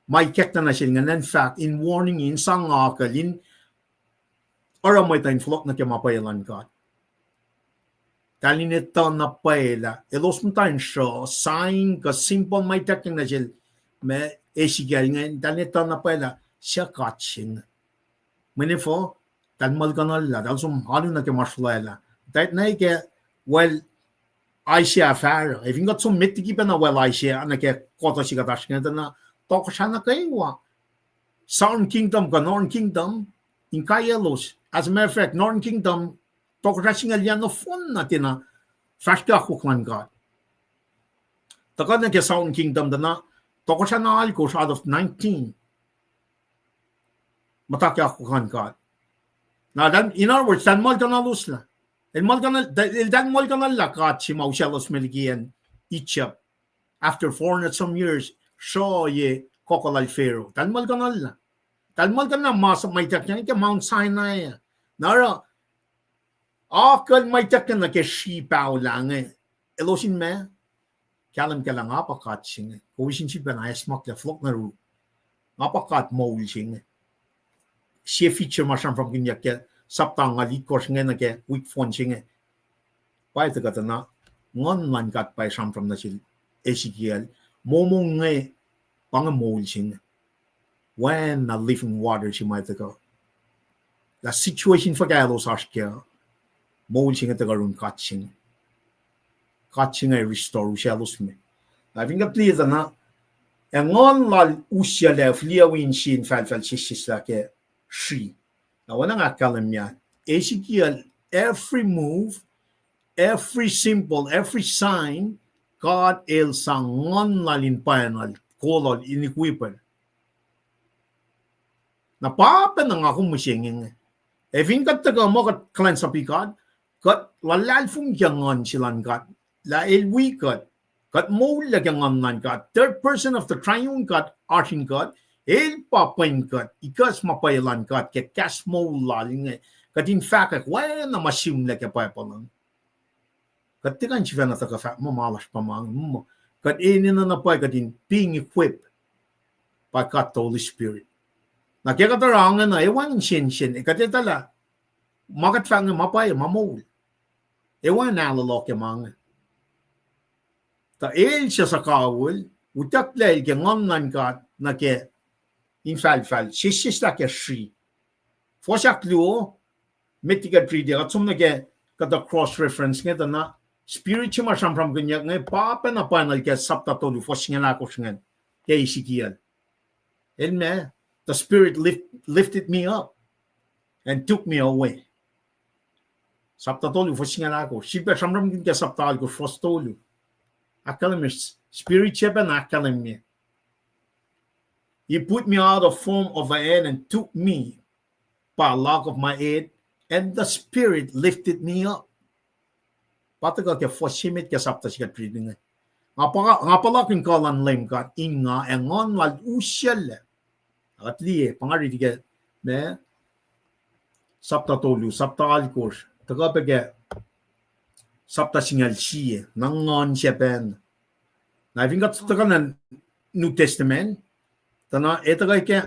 May kekta na shil nga len Fahk in warning in sangakalin aramay tayo flok na kaya mapayalan ka. Talinita na payla elos mo tayo siya sign ka simple may tekta na shil me Ezekiel nga talinita na payla siya katsin. Manifo, talmal kanal la, dalsum halin na ke marshlayla. Dahit na well, Aisha affair. If you got some mitiki pa na well Aisha, na ke kota siya katash nga na, toko siya na kayo. Southern Kingdom ka, Northern Kingdom, in Kayelos. As a matter of fact, Northern Kingdom, toko siya nga liyan na fun natin na, Fahk kuklan God. Taka na ke Southern Kingdom na, toko siya na alkos out of 19. Matake ako kan God. Now, in other words, dan mal ka na lusla. Dan mal ka na lakat si Mauselos Melikian Egypt. After 400 some years, so ye kokolal Pharaoh. Dan mal ka na la. Dan mal ka na masa may takyan ka Mount Sinai. Nara, akal may takyan na ke shipaw lang Elosin me, kalam ka lang apakat sing. Kuwisin si Benayas makla flok na ru. Apakat Moul sing. Siya feature masam from kinya ke saptang ali course nga na ke week phone singa. Pai ta kata na ngon man kat pai sam from na sil Ezekiel momong nga pang Moul singa. When na living water si mai ta ko. La situation for galos askya Moul singa ta garun kat singa. Kat singa restore siya los me. I think at least na ngon lal usya le flia win sin fal sisis la ke she. Now, when I call him Ezekiel, every move, every symbol, every sign, God el sangon lalin panal, kolol iniquiper. Na papa nang ako musingin. Evin kat taga mo kat klan sa pikad, kat lalal fung yangan silan kat, la elwi kat Moul lagang kat, third person of the triune kat, arching kat, el papain kat, ikas mapayalan kat, ke kas Moul laling kadin Fahk na masim le ke pa lang katikan chiva na taka Fahk mamalas pamang kad ini na pa kadin being equipped by God the Holy Spirit na kaya katarang na ewan shin kadetala makat Fahk mapay mamol ewan na lalok mang ta siya sa kawul utak le ke ngamnan ka na ke in fall sista ke shi fosak luo metiga tri de atsum na ke kada cross reference nge na spiritual masam from kanya nge papa na panal ke sapta to lu fosnga la ko sngen ke Ezekiel elme the spirit lifted me up and took me away sapta to lu fosnga la ko sibe samram ke sapta ko fostolu akalim spirit cheban akalim he put me out of form of a head and took me by a lock of my head, and the Spirit lifted me up. Patagal ke fosimit ke sapta siya treating. Nga pala kin kalan LEUM God inga engon lal usyal. At liye pangari ke me sapta tolu sapta alkos taga pege sapta singal siye nangon siya na vingat taga ng New Testament tana etaga ke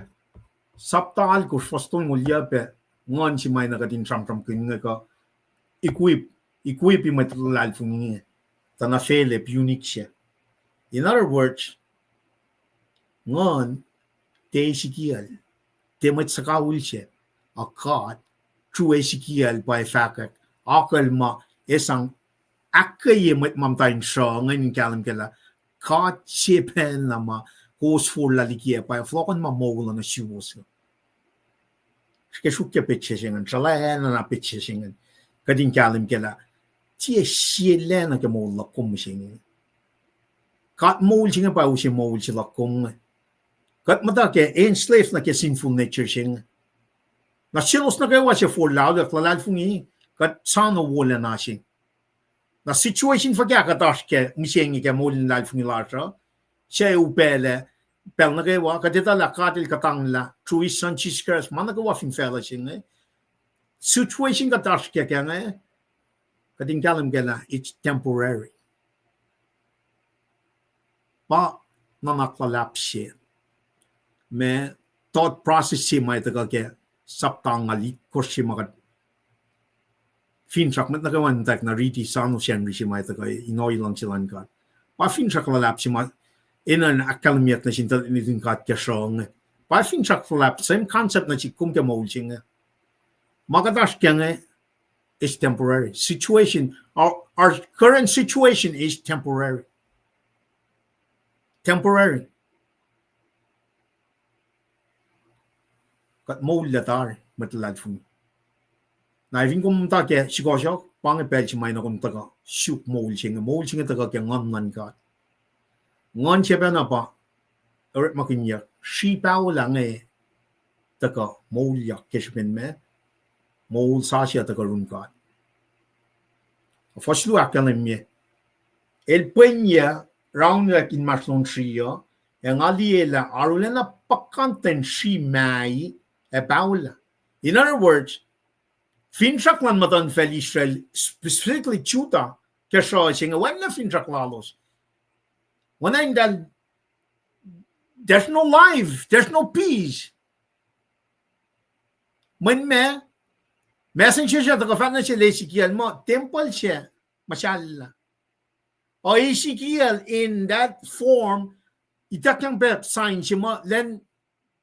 sapta alkos fostong mulya pe ngon si may nakatin sam kin ka equip yung material fungi tana Philip unique siya. In other words, ngon te Ezekiel te mat sakawul siya akat through Ezekiel by Fahk akal ma esang akay mat mamtain siya ngayon kalam kala kat sipen nama kowos Fulatlana pa flokon ma Moul na suwos ke shukya pitchingen chalana na pitchingen kadin kalam kala tie sielena ke Moul kum sing kat Moul singa pa usi Moul sila kum kat mata ke enslaved na ke sinful nature sing na selos na kayo siya Fulatlana fungi kat sana wala na sing na situation fa kya katash ke misengi ke Moul lal fungi lasha siya upele pel na kayo kadita la katil katang la through his son Jesus Christ man nagawa fin fella sing situation katash ke kya kadin kalam gala it's temporary pa namaklapse me thought process si may taga ke saptang ali kursi makat fin sak mat nagawan tak na riti sano siyan si may taga inoy lang silan ka pa fin sak lalap si ma in an akalmiyat na sintal initin kat ke song pa fin sak lalap same concept na si kum ke Moul sing makatash kya is temporary situation our current situation is temporary kat Moul latar matlad fun na ivin kum ta ke sigosyo pang pel si may na kum taga shoot Moul sing taga ke ngan ka ngon cheba na pa eret makinya shi pao lang taga moulyak keshben me Moul sasya taga run ka foslu akalim me el puenya round in maslon trio yang aliela arulena pakanten shi mai paula in other words finchaklan matan fel Israel specifically chuta kesho singa wala finchaklalos when I there's no life, there's no peace. When messenger siya tagafan na siya Ezekiel mo, temple siya, masyala. O Ezekiel in that form, itakang bet sign siya mo, len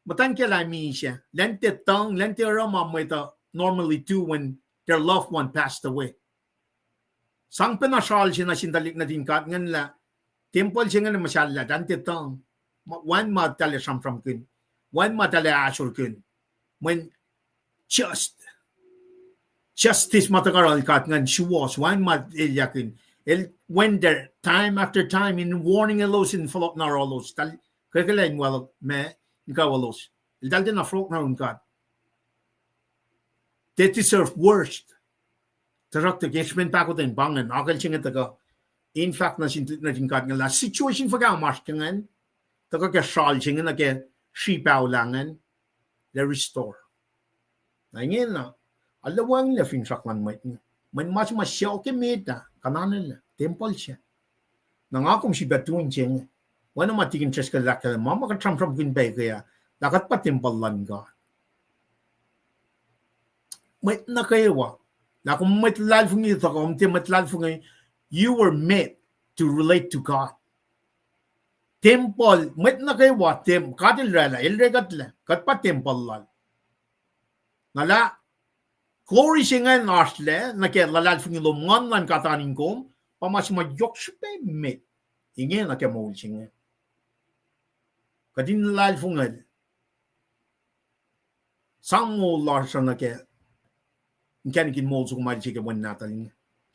matan kilami siya, len tetang, len tiramam mo ito normally do when their loved one passed away. Sang pinasal siya na sindalik na din kat ngan la, temple siya nga masyala, dan tetang, one matale samsam kun, one matale asur kun, when justice matagaral kat ngan suwos, one mat ilyakin, when there time after time in warning elos in falok na rolos, kagalain wal me, ikawalos, dal din na flok na unkat. They deserve worst. Tarak the geshment pa ko din bangan, akal siya nga taga, in fact, na kat nga la situation for ka mas kangan taka ka shal chingen na ke shipaw langan le restore. Na ngin na alawang le fin saklan man mas siya ke meta kananel temple siya nangakom si batuin cheng wana matikin tres ka lakal mama ka tram kin bay kaya dakat pa temple lan ga met na kayo la kung met lal fungi to kom te met lal fungi you were made to relate to God temple met na kayo tem katil rala elregat la kat pa temple lal nala glory singa nasle na kaya lalal fungi lomngan lan katanin kom pamas majok sipe met ingin na kaya Moul singa kadin lal fungal sang Moul larsa na kaya kan kin Moul so kumali chika wan natal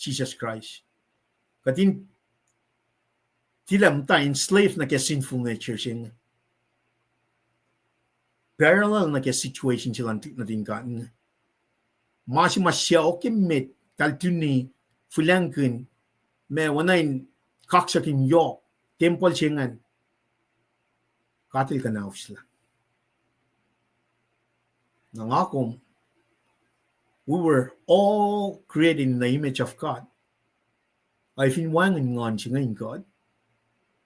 Jesus Christ kadin tilam ta enslaved na kaya sinful nature singa parallel na kaya situation silang natin kan masih masya oke met kaltuni fulangkin me wanain kaksakin yo temple singan katil ka na usla nangakom we were all created in the image of God I fin wangan ngon singain God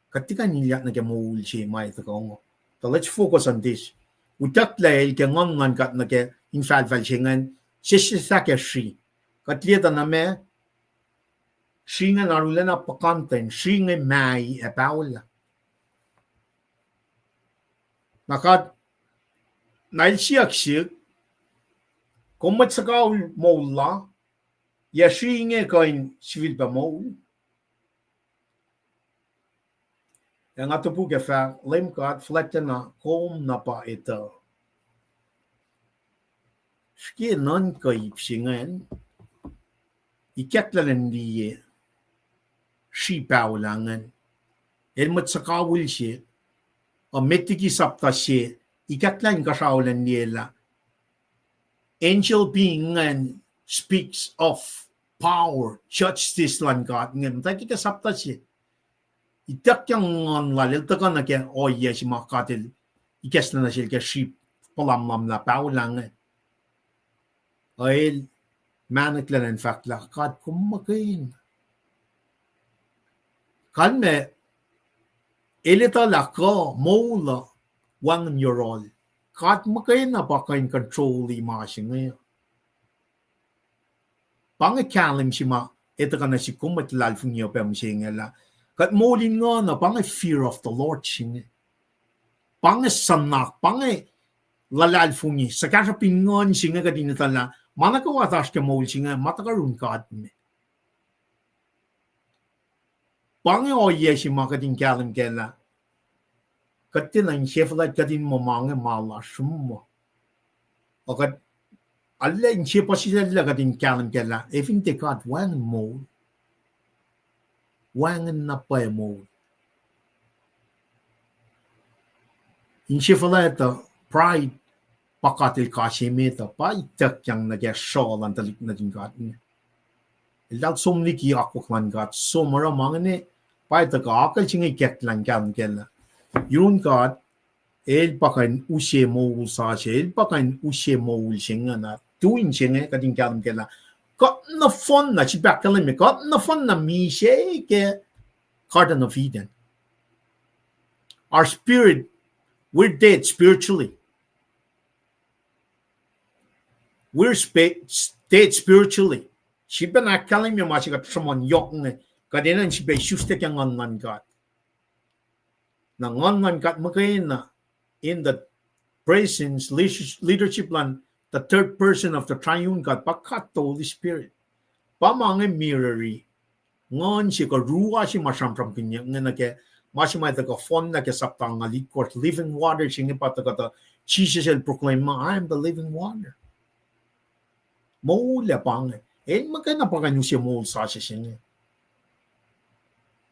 katika niliyak na kaya Moul si mai takong so let's focus on this utak lai kaya ngon kat na kaya infalfal singan sisisake shi katlieta na me shi nga narulena pakanten shi nga mai e paula nakat nail siyak sik komat sakaw Moul la ya shi nga kain sifilpa Moul yang atupu ke Fahk LEUM God Fulatlana kom na pa ito Ski non kaip singan ikatlalan diye shi paulangan elmat sakawul siya o metiki sapta siya ikatlan kasaulan nila angel being speaks of power justice lan God ngam taki ka sapta siya itak yang ngon lalil takan na kaya o iya si makatil ikaslan na siya kaya shi palamlam na paulangan ay manaklan Fahk la kad kumakain kan me elita la ko Moul wang yorol kad makain na pakain control di masing pangakalim si ma ito ka na si kumat lalfung niyo pem singela kad Moulin nga na pang fear of the Lord sing pang sanak pang lalalfungi sakasa pingon singa kadinitala mana ko atas ke Moul singa matakarun kad me pange o yesi makatin kalim kela katin ang chefla kadin momong mala shummo okat alle in chepasila kadin kalim kela efin te kad wang Moul wang na pa Moul in chefla ito pride pakatil kasimeta pa itak yang nagyasol ang talik na din God niya. Ilag sumliki ako klan God. Sumara mga ni pa itak akal singay ketlan kalan kela. Yun God, el pakain usye Moul sa siya, el pakain usye Moul singa na tuwin singa kading kalan kela. Kat na fun na si bakalim kat na fun na mi siya ke Garden of Eden. Our spirit, we're dead spiritually. We're dead spiritually. Siya na kalim yung masikat someone yok nga. Kadinan siya sustek yung ngon God. Na ngon God makain na in the presence, leadership land, the third person of the triune God, pakat the Holy Spirit. Pamang mirrori. Ngon siya ka ruwa siya masampram kanya. Nga na kaya masimay taga fond na kaya saptang alikot. Living water siya nga patagata. Jesus will proclaim, I am the living water. Moul pang magkana pa kanyo siya Moul sa siya niya.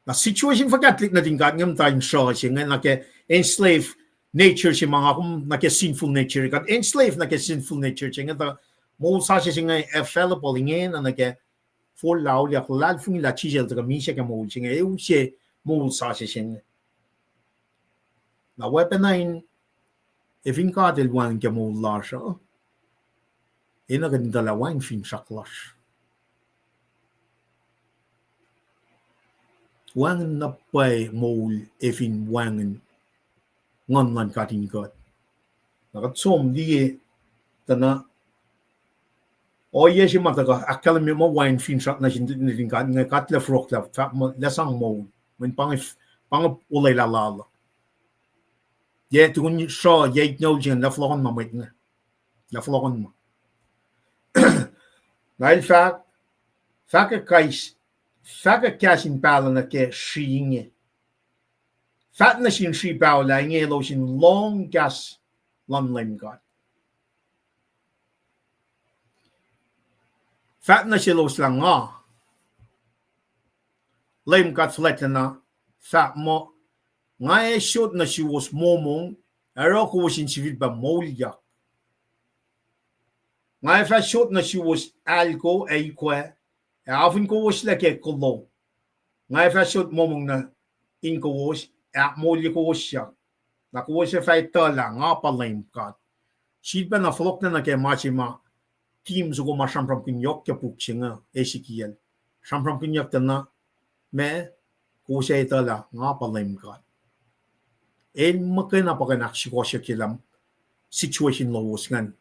Na situation for Catholic na din ngam tayong siya siya nga enslave nature siya mga kung sinful nature kat enslave sinful nature siya nga Moul sa siya nga fallible ngin na for lao liak lal fung la chisel taga mi siya ka Moul siya nga siya Moul sa siya nga. Na weapon na in if in kadil wan ka Moul la siya ina kan dalawa fin saklash wangan na pay moul efin wangan ngon lan katin god nakat som di tana o yesi mataka akal mi mo wine fin sak na sin din kan nga katla frok la fa la sang moul men pang ulay la la ye tun sho ye no jin la flon ma met na la flon ma Nail Fahk kais Fahk kasin pala na ke shinge fat na sin shi pala nge lo sin long gas lon LEUM God fat na silos lang nga LEUM God Fulatlana fat mo nga shot na suwos momong aro ko sin sifilpa moulyak nga fa shot na suwos alko ay kwa afin kowos la ke kolo nga fa shot momong na in kowos moulyak kowos siya na kowos fa tala nga pa LEUM God shilpa na flok na ke machima team zugo ma shampram kinyok ke puksinga Ezekiel shampram kinyak tana me kowos ay tala nga pa LEUM God makana pa kanak sikosya kilam situation lowos ngan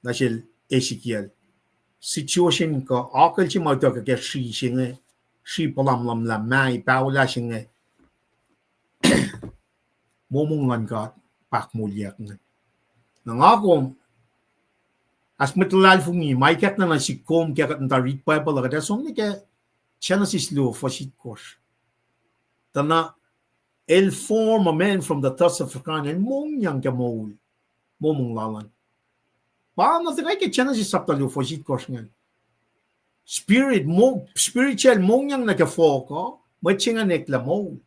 nasil Ezekiel situation ka akal si mauto ka shi singe shi palam lam la mai paula singe momong ngan ka pak moulyak ngan nangako as metlal fungi mai kat na si kom kya kat ntarit pa pala ka som ni ke Genesis lo fosit kos tana el form a man from the dust of Fahk and mong yang ke Moul momong lalan pa na kay ke Genesis sapta lo fosit kos ngan spiritual mong yang na ke foko machinga nekla mo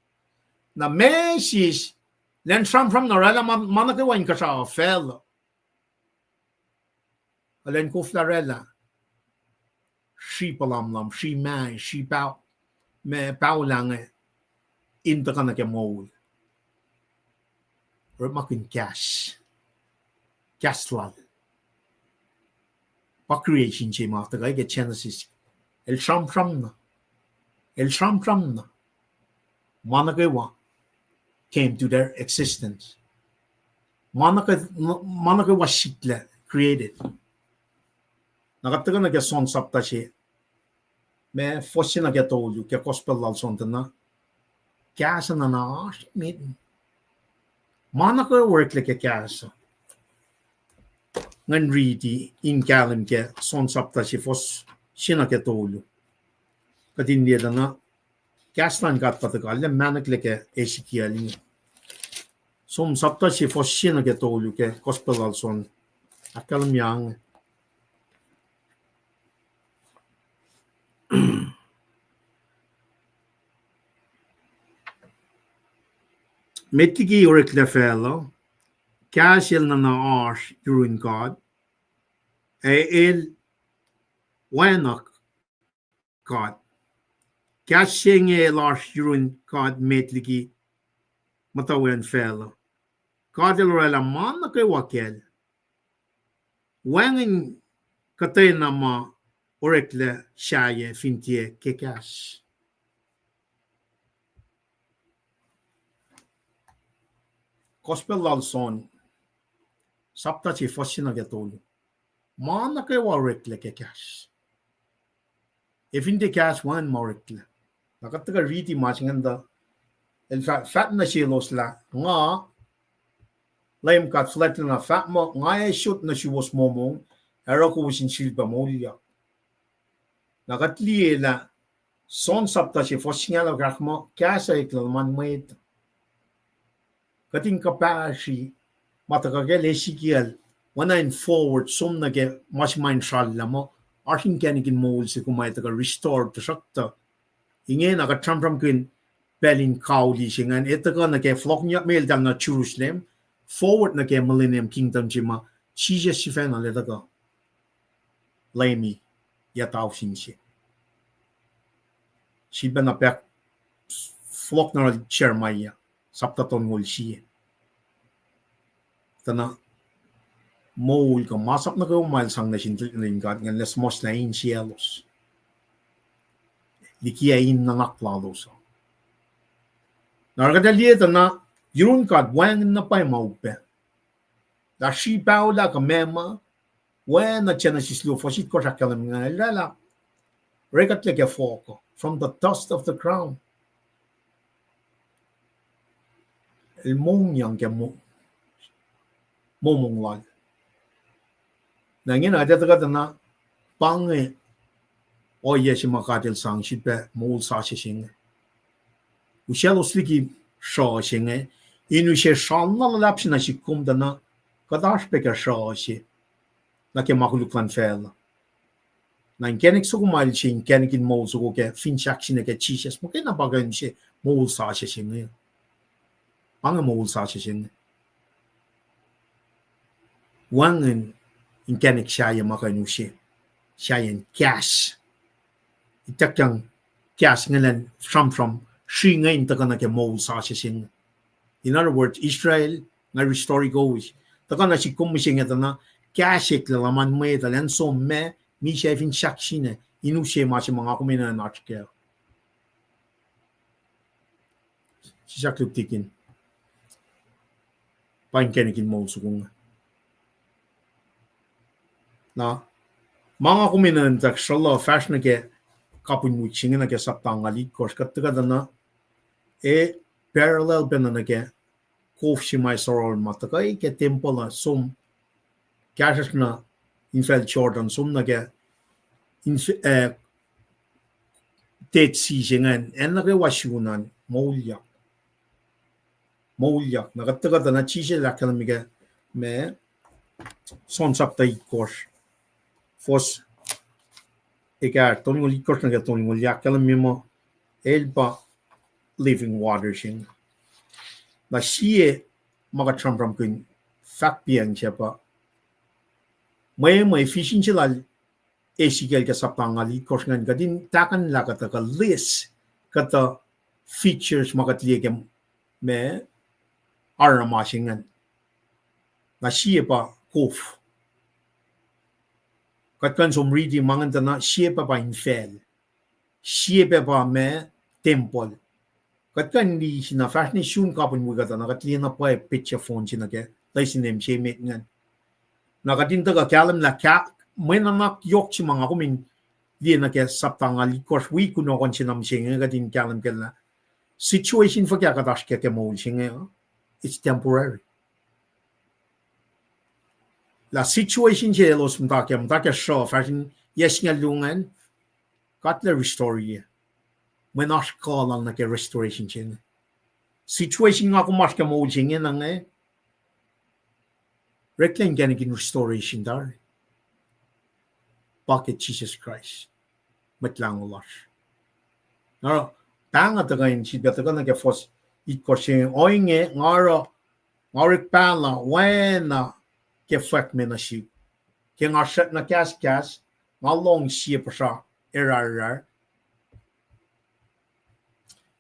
na mesis len from na rela mana ke wan ka sa fel alen ko flarela shi palam shi mai shi pau me pau lang inta ka na ke moul or makin cash lal pa creation che ma ta ke Genesis el sham na mana ke wa came to their existence mana ke wa shitla created nakataga na ke son sapta che me fosina ke tolu ke gospel lal son na kasa na na mit mana ke work le ke kasa ngan riti in kalam ke son sapta che fos sina ke tolu kadin dia na kastan gat patakalle manak le ke Ezekiel ni som sapta che fos sina ke tolu ke gospel lal son akalam yang Metigi orekle fellow, Kashil na arsh during God, el wanak God, Kashing el arsh during God metligi matawen fellow, God el rela man na kay wakel, wangin katay na ma orekle shaye fintie kekash. Gospel lal son sapta chi fosina ke tolu mana ke warekle ke cash if in the cash one morekle nakataga riti machinganda el fat na selos la nga LEUM God Fulatlana fat mo nga shoot na suwos momong ero ko sin silpa moulyak nakatli la son sapta chi fosina la grakmo kasa iklalman met kating kapashi matakagel Ezekiel wana in forward som nage mas main shalla mo arhin kanikin moul se kumai taka restore to sakta inge naga tram kin belin kauli singan etaka nage flock nya mel dang na Jerusalem forward nage millennium kingdom jima Jesus sifena letaka lemi ya tau sinse sibana pek flock na Jeremiah sapta ton ngol siye tana Moul ka masap na kayo mahal sang na sintilingkat ng lesmos na in selos. Likiyain na naklalo sa. Nargadalita na yun kat wang na pa'y maupe. La shi pao la ka mema when na tiyan na sislo fosit ko sa kalam nga lala. Rekat like a fork from the dust of the crown. El mong yang ke momong lal. Nangin ada taga na pange o yesi makatil sang shitpe moul sa shising. Ushelo sliki shaw shinge inu she shanna lapsina shikum dana kadash peka shaw shi na ke makuluklan fel. Nan kenik sukumal shin kenik in moul suko ke finchak shine ke chishes mo ke na bagan shi moul sa shising. Pange moul sa shising. Wangen in kenik shaya makanushi shayan cash. Itak yang cash ngalan from she ngayon taka na ke moul sa shising. In other words, Israel nga story goes. Taka na si kumising ito na cash ek lalaman mo ito lan so me mi siya fin shakshine inu siya masya mga kumina na nachkel. Siya klutikin. Pain kenikin moul sukung. Na mga kumina na shala fashion ke kapun muching na ke saptangali kors kataga na parallel ben na ke kof shimai sorol mataka ke temple na sum kasas na infel Jordan sum na ke tet si singen en na ke wasunan moulyak na kataga na chise la kalamiga me son saptai kors fos ikar toni ngoli kors na ke toni moulyak kalamimo elba living water shin. Na siye mga tram kun Fahk piang siya pa. May fishing sila Ezekiel ka sa pangali kors ngan kadin takan la kata ka list kata features makatliye me aramasingan. Na siye pa kof. Katkan somridi mangan na siye pa infel. Siye pa me temple. Katkan di sina fashion shun kapun mo gata nakatliya na pa picture phone sina ke laisinem siya met ngan. Nakatinta ka kalam la ka may nanak yok si mga kumin di na ke saptangali kors we kuno kon sinam siya katin kalam ke na situation for kya kadash ke moul siya it's temporary. La situation siya los mtakya show fashion yes nga lungan katla restore ye. Menash kalang na ke restoration siya. Situation nga kumash ka moul siya nga nga rekling ganigin restoration dar. Bakit Jesus Christ? Matlang ulash. Naro, tanga tagayin si betaga na ke fos itkorsing oinge ngarik pala wena ke fak me na si. Ke nga set na kas nga long siya pa siya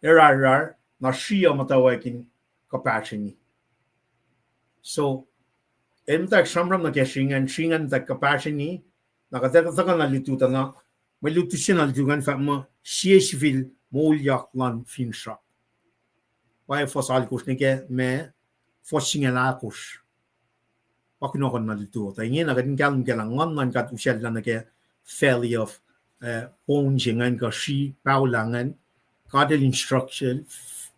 erarar na siya matawakin kapasini. So, tak samram na ke shingan tak kapasini nakataka na lituta na may lutusin na litugan fa mo siya sivil moulyak lan finsha. Why fos alkus ni ke me fos singalakus. Pakunokon na lituta. Ingin na kadin kalam ke lang ngan kat usyal na ke failure of ponjingan ka shi paulangan kadel instruction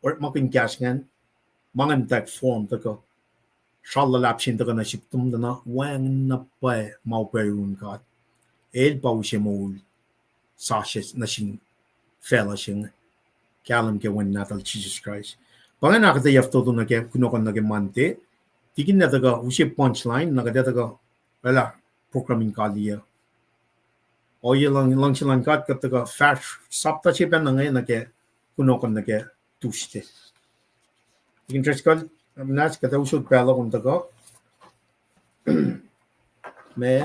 or makin kasngan mangan tak form taka shalalapsin taka na siptum na wang na pa mauperun kat el paushe moul sashes na sin fella sin kalam ke wen natal Jesus Christ pangan nakata yafto na ke kunokon na ke mante tikin na taka ushe punchline nakata taka wala programming kaliya o lang silang kat kataka fast sapta chipen na ngayon na ke kunokon na ke tuste. Interest ko nas kata usod pala kung taka may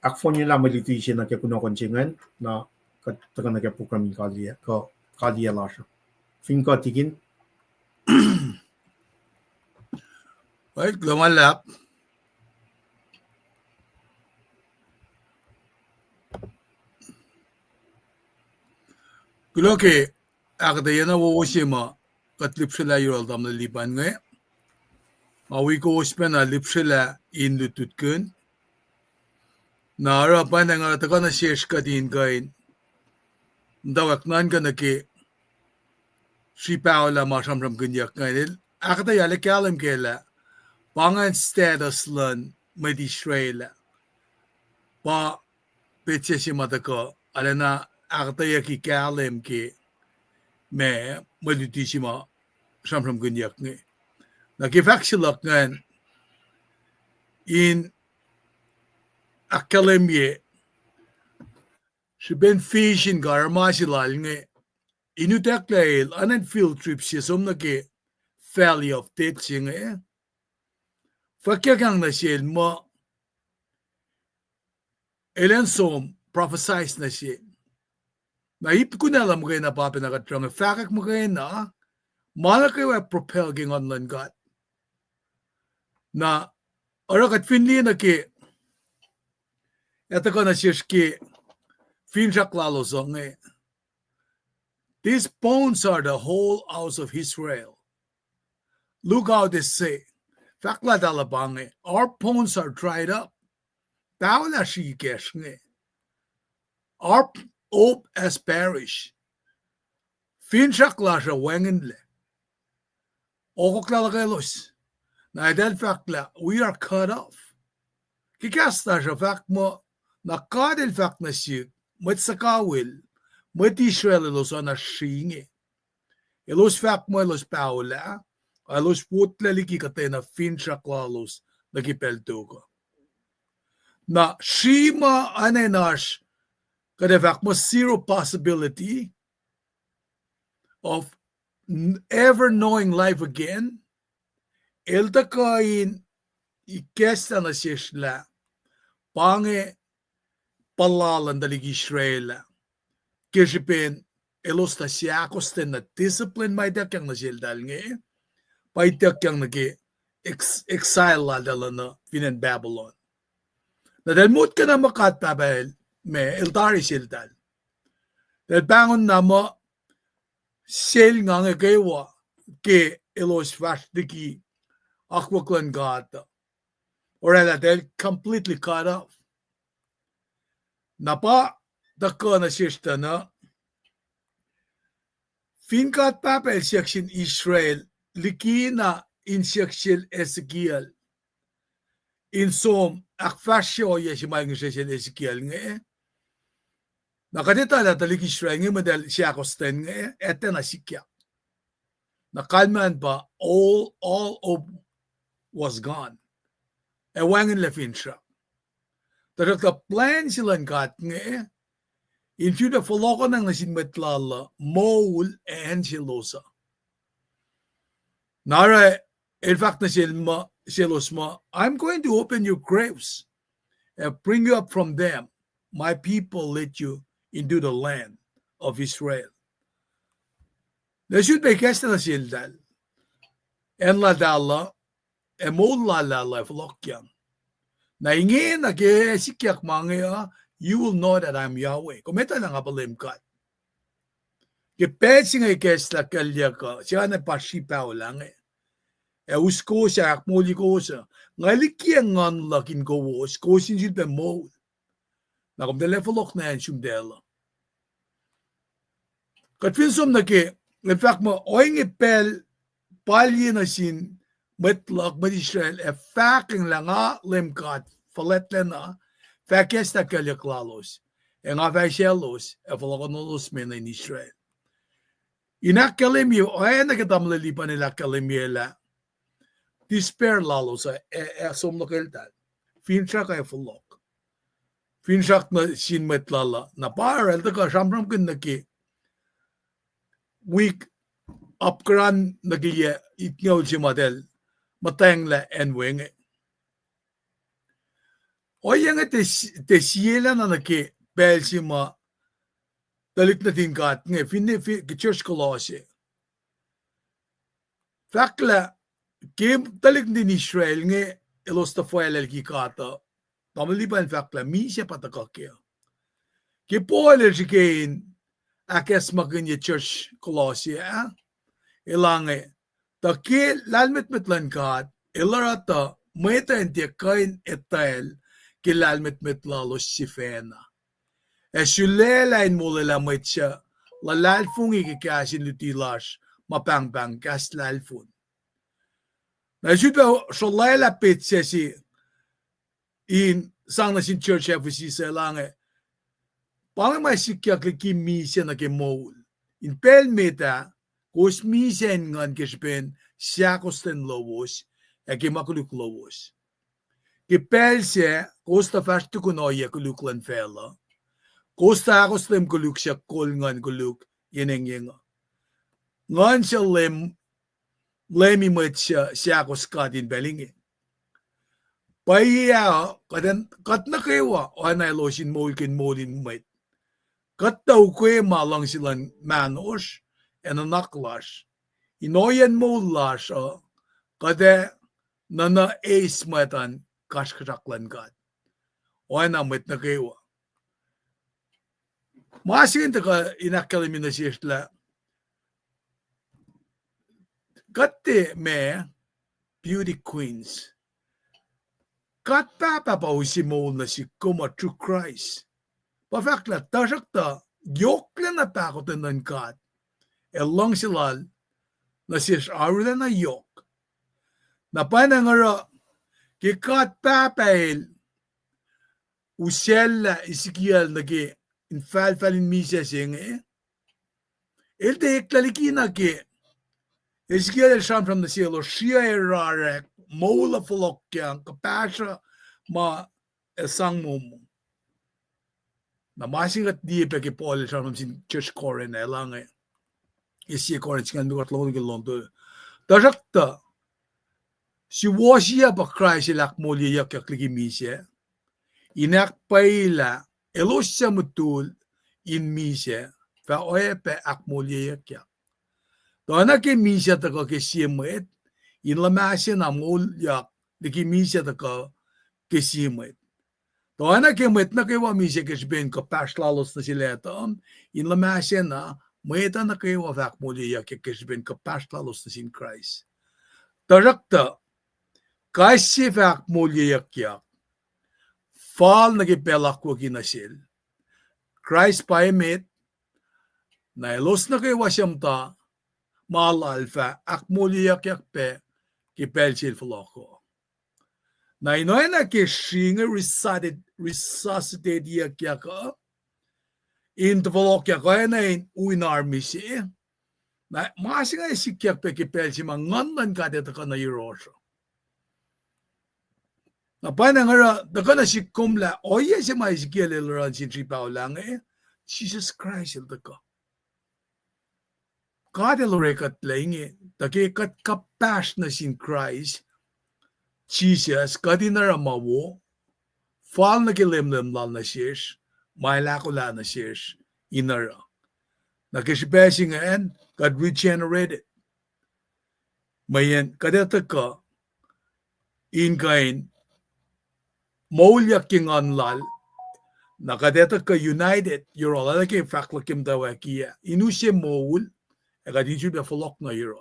akfon nila malitusin na ke kunokon singan na kataka na ke programming kaliya lasha. Fin ko tikin Right, lumalap. 그렇게 아그다야나 오시마 katlipsila yol damla liban nga awi ko ospena lipsila in lututkun na arapan nga taka na shesh ka din kain dawak nan ka na ki si paula masamram ganyak ngayon akata yale kalam kela pangan status lan may Israel pa petche si matako alana akata yaki kalam ki me malutisima samram ganyak nga nakifaksilak nga in akalemye si ben fishin garmasilal nga inuteklail anan field trip siya som naki valley of death siya nga fakyagang na siya mo elen som prophesize na siya naip ko na alam kayo na papi nakatrang fakak mo kayo na mana kayo ay propel ging online God na arakat finli na ki eto ko na siya ki finshak lalo song these bones are the whole house of Israel. Look how they say fakla dalabang our bones are dried up Paula shi kesh our hope has perished finshak lasha wengenle okoklalagelos na idel fakla we are cut off kikasta siya fak mo nakadil fak na siya matsakawil mat Israel elos ana shingi elos fak mo elos paula elos putla liki katena finshak lalos nagipelto ko na shima anenash kada fak mo zero possibility of ever knowing life again elta kain ikesta na siyasla pange palalan dalig Israel kisipin elos ta siyakosten na discipline may dakyang na sildal nga may dakyang nagi exile la dala na finan Babylon na dalmut ka na makatpabahil me eltari sildal dal bangon na mo sil nga nga kaywa ke elos fashtiki akwaklan gata or that they're completely cut off. Napa daka na siyesta na finkat papel section Israel likina in section Ezekiel in som akfasyo ya si mga section Ezekiel nga nakadetala talik Israel nga madal siya kosten nga ete na sikya nakalman ba all of was gone ewangan lefin siya pero the plan silang kat nga in future follow nang nasin metlala Moul and selosa nara in fact na selos ma I'm going to open your graves and bring you up from them my people let you into the land of Israel there should be kesta na sildal en la dala e Moul la flokyan na ingin na sikyak mga you will know that I'm Yahweh. Kometa na nga palimkat. Kipetsi nga ikesla kalya ka, siya na pasipaw lang usko siya, akmuli ko siya. Nga likyang nga lakin kowos, kosin siya pa Moul. Na kumdele folok na yan sumdela. Katfinsom na ki, in fact mo, oing ipel, palye na sin, metlak, mat Israel, faking lang LEUM GOD Fulatlana, Fakesta kalyaklalos, en avashelos, efologonolos men in Israel. Inakalimyo, ay nagatamlalipan nila kalimyela, despair lalos, somlokeltal, finshak ay folok. Finshak na sinmetlala, na parel, taka shamram kin naki, week upgran nagiye, itnyaw si model, matangla en wenge. O yang te siela na naki belsi ma dalik na tingkat nga finne church kolose fakla kim dalik din Israel nga elos ta foel ki kata tamali ban fakla mi siya patakakya ki poel jikein akes makin ye church Colossia ilange taki lalmet mitlan kat ilarata meta ente kain etail ki lalmet mitlalos sifena esulela in mulela mitcha la lalfungi ki kasin lutilash mapang kas lalfun na juda sholaila pitsesi in sangnasin church FCC lange Pangmai sikyak ki misen na ke Moul. In pel meta, kos misen ngan kespen siakosten lowos, ke makuluk lowos. Ke pel se, kos ta fastu kunoye kuluk lan fela. Kos ta akostem kuluk siya kol ngan kuluk yeneng yenga. Ngan siya lemi met siya siakos kadin belingi. Paiya, kat na kewa, o anay losin Moul molin met. Kataw ko malang silang manos en naklas. Inoyan mo las kade nana ace matan kashkraklan kat. O na met na kayo. Masin taka inakalimin na siya kate me beauty queens. Kat papa pa si mo na si kuma to Christ. Pafakla tasakta yokla na takotan ng kat. Elong silal na sis arula na yok. Na panangara ki kat papail usela Ezekiel na ki infalfalin misa singe. Elte eklaliki ki Ezekiel from the selos siya erarek moula fulokyan kapasya ma esang momong. Na masingat di pe ke Paul from sin church koren elang isi koren singan dugat lon ke lon to darakta si wosia ba Christ ilak molyak kligi mise inak paila elosya mutul in mise fa oepe ak molyak ya to na ke mise ta ko ke simet in la masya na molyak de ke mise ta ko ke simet to ana ke met na ke wa mise ke ben ko paslalos na sila in la masya na meta na ke wa vak molyak ke ben ko paslalos na sin Christ darakta kasi vak molyak ya fal na ke pelak ko kinasil Christ pa emet na elos na ke wa siyamta mal alfa ak molyak yak pe ke pelsil floko na inoy na ke shinga resuscitate yak ka in tvolok yak na in uinar misi na masinga sikyak pe ke pelsi mangan ka de ka na yirosho na panangara da kana sikumla oye si ma Ezekiel ran sin tripa lang Jesus Christ il ka God elorekat laingi take kat kapash na sin Christ Jesus kadinara mawo fal na kilemlem lal na shish mailakula na shish inara na kishipesing en God regenerated mayen kadeta ka in kain moulyak king anlal na kadeta ka united you're all like faklakim dawakia inusye moul kadinju be folok na you're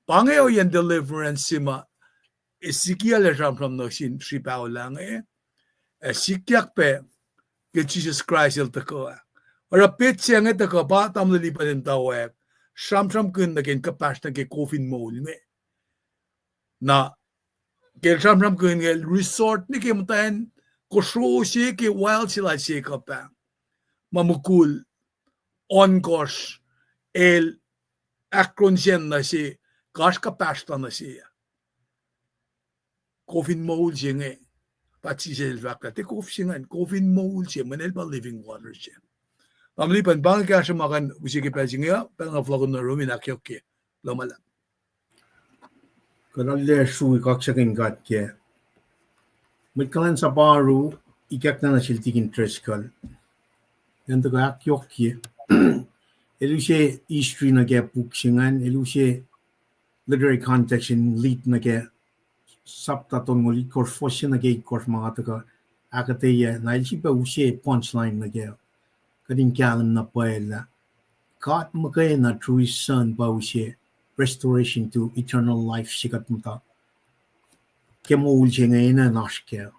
pangeo yan deliverance sima Ezekiel from no sin tripa lang sikyak pe ke Jesus Christ il tako ora pit siang ito ko ba tam lilipan din tawag sham kun na ken kapas na ke coffin moul na ke sham kun resort ni ke mutayan ko show si ke wild sila si ka pa mamukul on course el akronsen na si kash kapas na siya coffin moul siya pati siya te coffin moul siya manel ba living water siya Amlipan bang ka siya makan usiki pa siya pa nga vlog na room inakyok lomala Kadalle shui kaksakin katke mitkalan sa baru ikak na siltikin treskal yan to ka akyok elushe history na ke puksingan elushe literary context in lead na ke saptaton ngoli course fosya na ke course mga to ka akateya na ilsi pa ushe punchline na ke kadin kyalam na paella. God makaya na through His Son bawshe restoration to eternal life sikat mata. Kemoul siya ngayon na nashkel.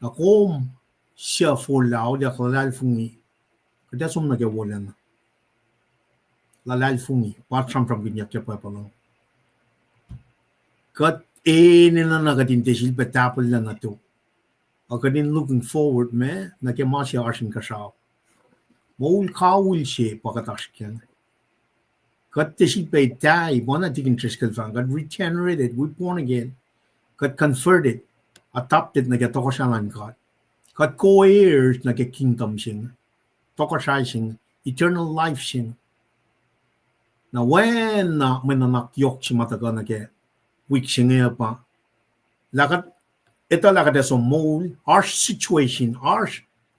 Akom siya for lao dia kalal fungi. Kada som nagawala na. Lalal fungi. Patram from ganyak kya pa lang. Kat nila nagatintesil petapal lang na to. Akadin looking forward me na kemasya asin kasaw. Moul kawul siya pakatashkyan. Kat tesil petay bona tikin triskel fang. Kat regenerated, we born again. Kat converted, adopted na kaya tokosyalan God. Kat co-heirs na kaya kingdom siya. Tokosay siya, eternal life siya. Na when na mananakyok siya mataga na kaya weak siya nga pa. Lakat, ito lakat sa Moul, our situation, our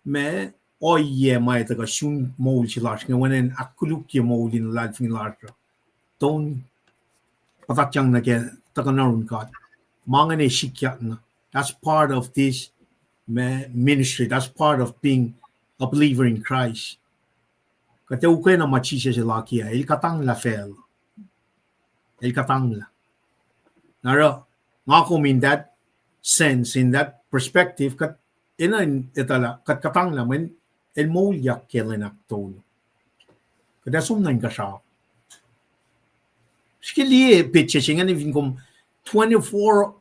me, oye may taga syun Moul sila siya. Ngayon akuluk yung Moul din lalf ni Lasra. Don't patatyang na kaya taga narun God. Mga na sikyat na. That's part of this ministry. That's part of being a believer in Christ. Kaya ukay na machisya sila kaya. El katang la fel. El katang la. Nara, nga kung in that sense, in that perspective, kat itala, kat katang la, men el moulyak kelenak tolo. Kaya sumnain ka siya. Skili pitche siya nga nivin kung 24/7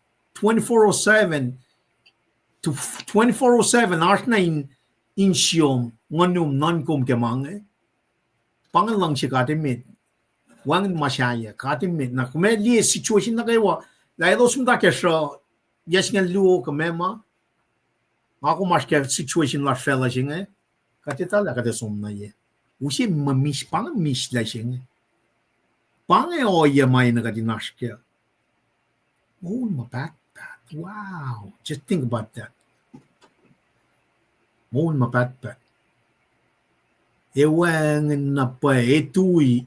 to 24/7 ars na in siyom nganum non kum kemang pangan lang siya katimit wang masyaya katimit na kumeli situation na kayo la dos mta kesho yes ngan luo kamema ako mas ke situation la fela siya katita la katesum na ye usi mamis pangan mis la siya pangan oye may na katinaske. Oh, my backpack. Wow. Just think about that. Oh, my backpack. Ewan na pa etui.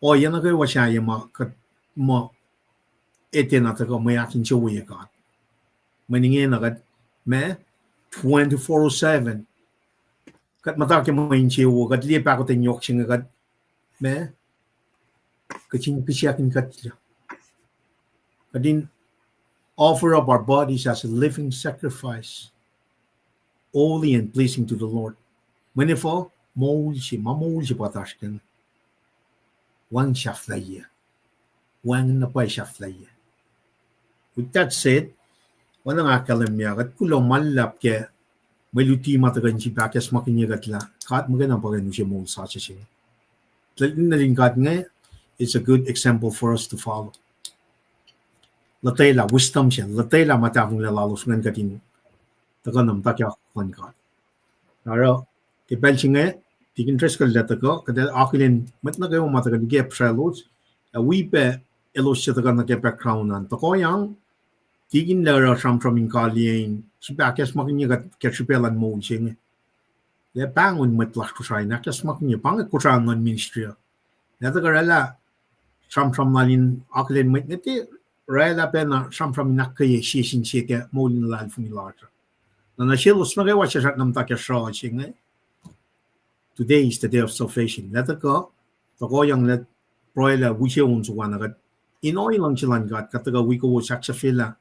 Oh, yan na kayo siya ma ete na taka may akin siya uwi ka. Maningin na kat me 24/7. Kat matake mo yung siya uwi. Kat liya pa ako tanyok siya kat me kachin pisyakin kat siya. Kadin offer up our bodies as a living sacrifice, holy and pleasing to the Lord. Manifo, moul si patashken. Wang shaflaya. Wang napay shaflaya. With that said, walang akalam niya, kat kulo malap ke, may luti matagan si Bakas makinyagat la, kat magandang pagano siya moul sa siya. Talagang naling kat nga, it's a good example for us to follow. Latay la wisdom siya, latay la matahong lalalos ngan katin. Taganam takya kwan ka. Naro, kipel siya nga, tikin tres ka leta ko, kada akilin, mat na kayo matagan gep shalos, wipe elos siya tagan na gep backgroundan. Tako yang, tikin lara from kaliyin, si Bakas makinya katsipelan mo siya nga. Ya bangun matlas ko siya, nakas makinya, pangit ko siya ngan ministry. Nata karala, from nalin akilin mat ngati, Raya pena from nakaya shishin chike molin lal from larger. Na shilo smage wa shak nam takya shaw ching. Today is the day of salvation. Let it go. To go yang let broiler wuche uns wanagat. Inoy lang chilan gat kataga wiko wo shaksa fila.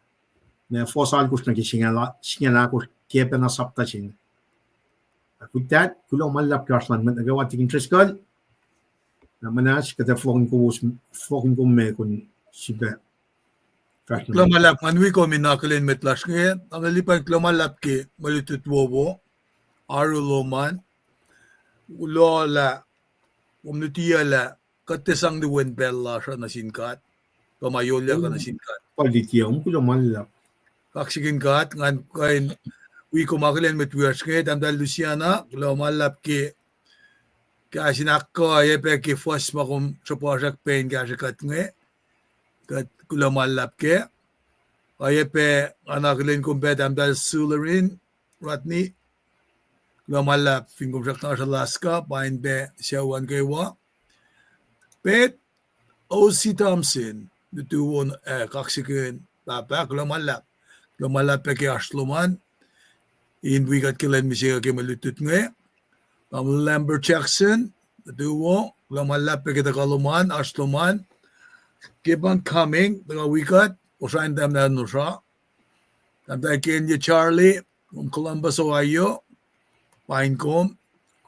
Me fosal kus na kisingala kus kepe na sapta ching. With that, kulo malap kaslan met nagawa tikin triskal. Na manas kata flogging ko me kun sibe. Klamalap, manwi ko minakalin metlash ngayon. Ang alipan klamalap ki malututwobo, aruloman, ulola, umnutiyala, katesang diwen bella siya na sinkat, pamayolya ka na sinkat. Palitiyang klamalap. Kaksigin kat, ngan kain, wi ko makalin metwias ngayon, andal Luciana, klamalap ki, kaya sinakko, yepe ki fos makum sapasak pain kaya sikat ngayon. Kat kulamalap ke ayepe anaklin kumpet amdal sularin ratni kulamalap fingum sakta sa Alaska pain be siyawan kaywa pet O.C. Thompson dutuwon kaksikin papa kulamalap pe ke asluman in wigat kilen misiga ke malutut nge Lamber Jackson, the duo, lumalap kita kaluman, asluman, keep on coming, the wikat, usain them na nusra. Tanda Kenya Charlie, Columbus, Ohio, Pinecombe,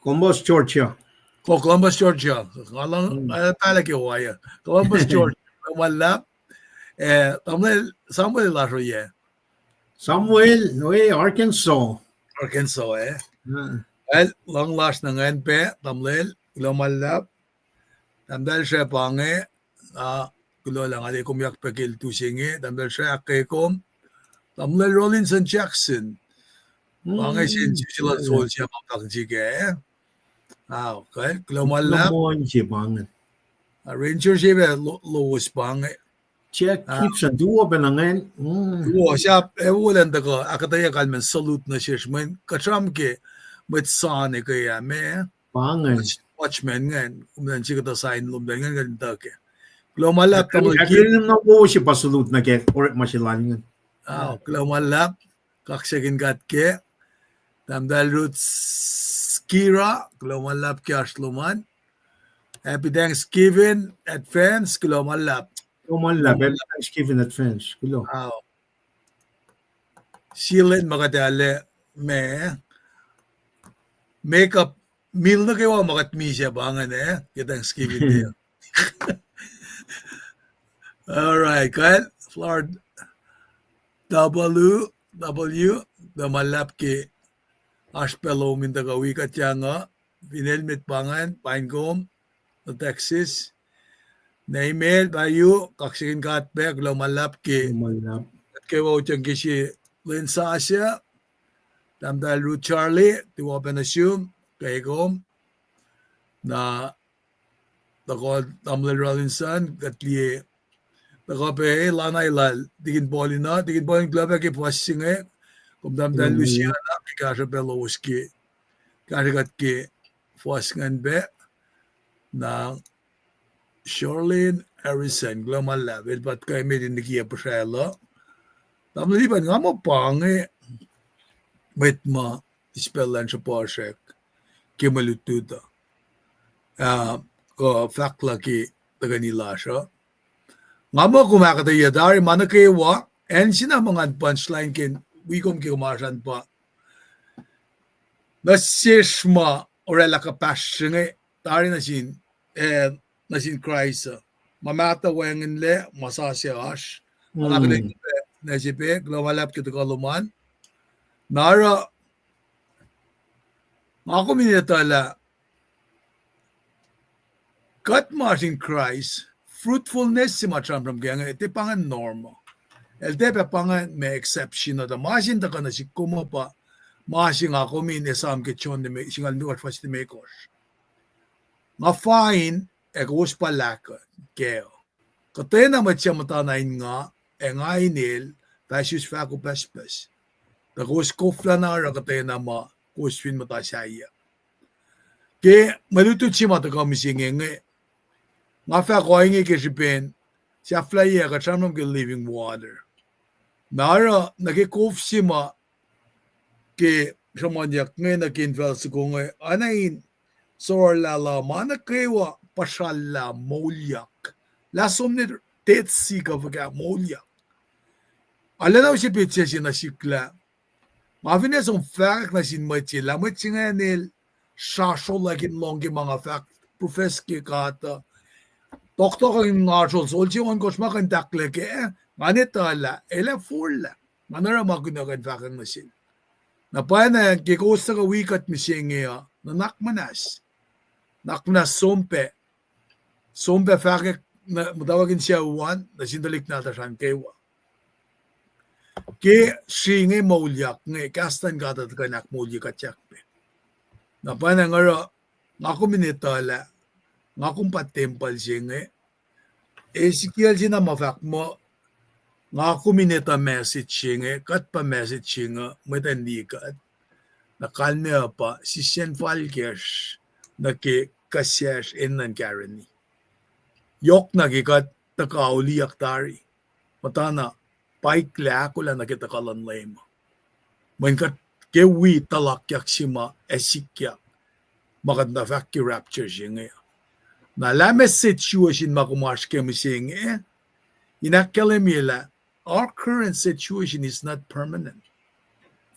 Columbus, Georgia. Columbus, Georgia. Alang pala ki Ohio. Columbus, Georgia. Lumalap. Samuel laro ye. Samuel, Arkansas. Arkansas Well, long last na ngayon pe, tamlel, lumalap. Tamdal siya pange, kulo lang ali kumyak pekil tusingi, tamdal siya akekom, tamlel Rollinson Jackson. Pange sila sol siya mapakjige. Okay, lumalap. Lamon siya bangan. Ranger siya lowes pange. Check keeps a duo benangan. Siya, ulan daga, akataya kalmen salute na siya, men katram ke, met sane kaya me. Bangan. Watchman ngan, siya kata sign lumdan ngan ganita ke. Lumalap tamang Akrinim na po siya pasulot na kaya or masilalingan. Lumalap, kaksagin kat ke, tamdal roots kira, lumalap ke asluman. Happy Thanksgiving, advance, lumalap. Lumalap, happy Thanksgiving advance. Kulo. Silin makadali, makeup, meal na kayo makatmi siya bangan Thanksgiving Day. Alright, Kyle, Florida W, the malap ki Ashpelo Mintagawi Katyanga, Pinelmit Pangan, Pinecombe, Texas. Na-email tayo, kaksikin katbek, lumalap ki. Lumalap. At kayo tiyang kisi Lynn Sasha, tamdal Ruth Charlie, tiwapen assume, kaykom, na takot tamlil Rollinson, katli, takope, lanay lal, digin bolin globe ki puwasinge, kum tamdal Luciana, kikasya Peloski, karikat ki puwasingan be, na Charlene Harrison, global level, but kay may dinikiya pa siya lo. Tamliban nga mo pangi, wait ma, spellan siya po siya, kimalututa. Ko fakla ki taga nila siya. Nga mo kumakataya dari, mana kayo wa, and sina mga punchline kin, wikom ki kumasan pa. Nasishma, orela kapasya dari na sin, nasin Christ. Mamata wengen le, masasya ash. Malakadeng nasipe, glamalap kita kaluman. Nara, ako minatala, kat masin Christ, fruitfulness si matramram kaya nga, iti pangan norma. Elde pa pangan may exception na ta. Masin ta ka na si kumapa, masin ako minesam kitchon, singal nukat fast ni Mekos. Nga fine, ekos palaka, keo. Katay na matya matanayin nga, nga inil, fasus fako pespes. Takos kofla na ra katay na ma, kuswin matasaya. Ke, malutut si matakamisingin nga fako ay nga kisipin, siya flaya katsamam ke living water. Nara, nakikof si ma, ke, samanyak nga nakinfel sa kong anayin, sor lala, mana kewa, pashala, moulyak. Lasom ni tetsi ka vaka moulyak. Alanaw si pitse si nasikla. Mafine som Fahk na sin matsi. Lamit si nga nil, sasyo lakin longi mga Fahk. Profes ki kata. Toktok ang ngasol. Solsi on kos makantakle ke. Manitala, ele furla. Manara magunagan Fahk ang nasin. Napana, kikusta ka wikat misingi nanakmanas. Nakmanas sompe. Sompe Fahk matawagin siya uwan, nasindalik nata siyan kewa. Ke singe moulyak, nga kastan kata kanak moulyak at yakpe. Napana nga ako minitala, nga kung patempal singe, Ezekiel sina mafak mo, nga ako minita message singe, kat pa message singe, matandikat, nakalme pa, si Sien Falkers, na ke kasyash inan karani. Yok nagikat takauliyak tari. Matana, paikla ko lang nakita kalanlay mo. Mainkat kewi talakyak sima esikyak. maganda Fahk ki rapture jinge. Na lame situation makumash ke misinge. Inakalemila, our current situation is not permanent.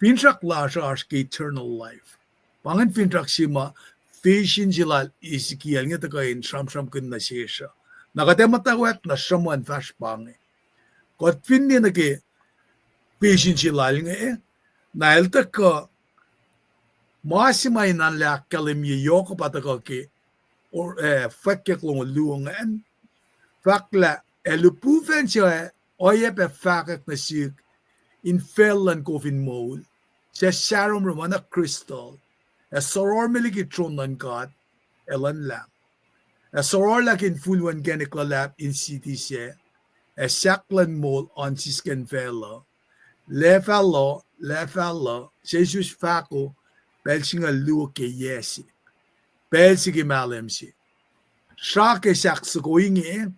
Fintrak lasha ke eternal life. Pangan fintrak sima fishin jilal Ezekiel ngeta kain sham kun na sesha. Nakatematawet na shaman fash pange. Kot finni na ke fishin jilal nge na elta ka masimay nan la kalemye yoko pataka ke or fakke klong luongen. Fakla elupuven siya oye pe fakak na sik in fellan kofin Moul. Siya sharom romana crystal. A soror miliki tronlan kat elan lam. A soror lakin fulwan genikla lap in city siya. A shaklan Moul on sisken fellow. Le fellow, Jesus fako belsinga luo ke yesi. Belsigi malemsi. Shake shaksa koingi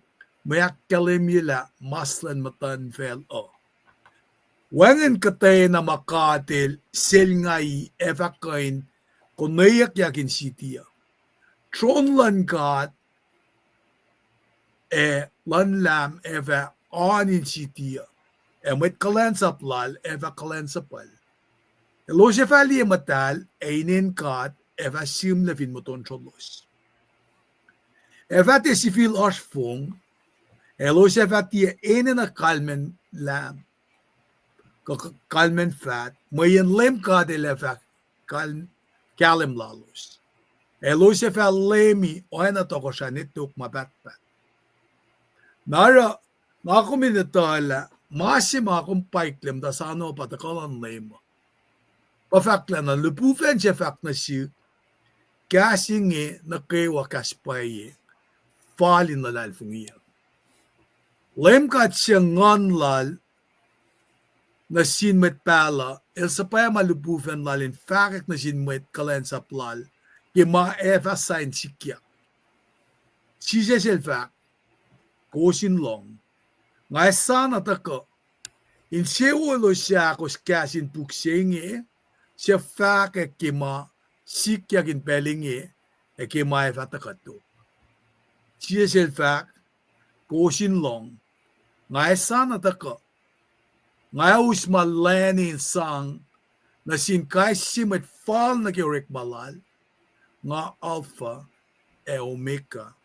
mayak kalimila maslan matan fel o. Wangan katay na makatil sel ngay evakain kunayak yakin sitiya. Tronlan kat lan lam eva anin sitiya. Met kalansaplal eva kalansapal. Elo sefali matal einin kat eva simlefin moton cholos. Eva te sifil asfong elo sefati einin a kalmen lam. Kalmen fat, mayan lem kat eleva kalem lalos. Elo sefal lemi oena toko shanit tuk mapatpat. Nara nakuminatala masima akong paiklem da sano patakalan lemo. Pafakla na lupufen siya fak na siya kasi nge na kewa kaspaye falin na lalfungiya. Lem kat siya nganlal na sinmet pala el sapaya malupufen lalin fakak na sinmet kalen sa plal ki ma eva sain sikya. Siya selfak kosin long ngay sana tako in sewolo siya kos kasin puksengi siya fakak ki ma sikya kin pelingi ki ma eva takato. Siya selfak kosin long ngay sana tako ngay usmalanin sang na sinkay simet fal na kiorek balal nga alpha e omega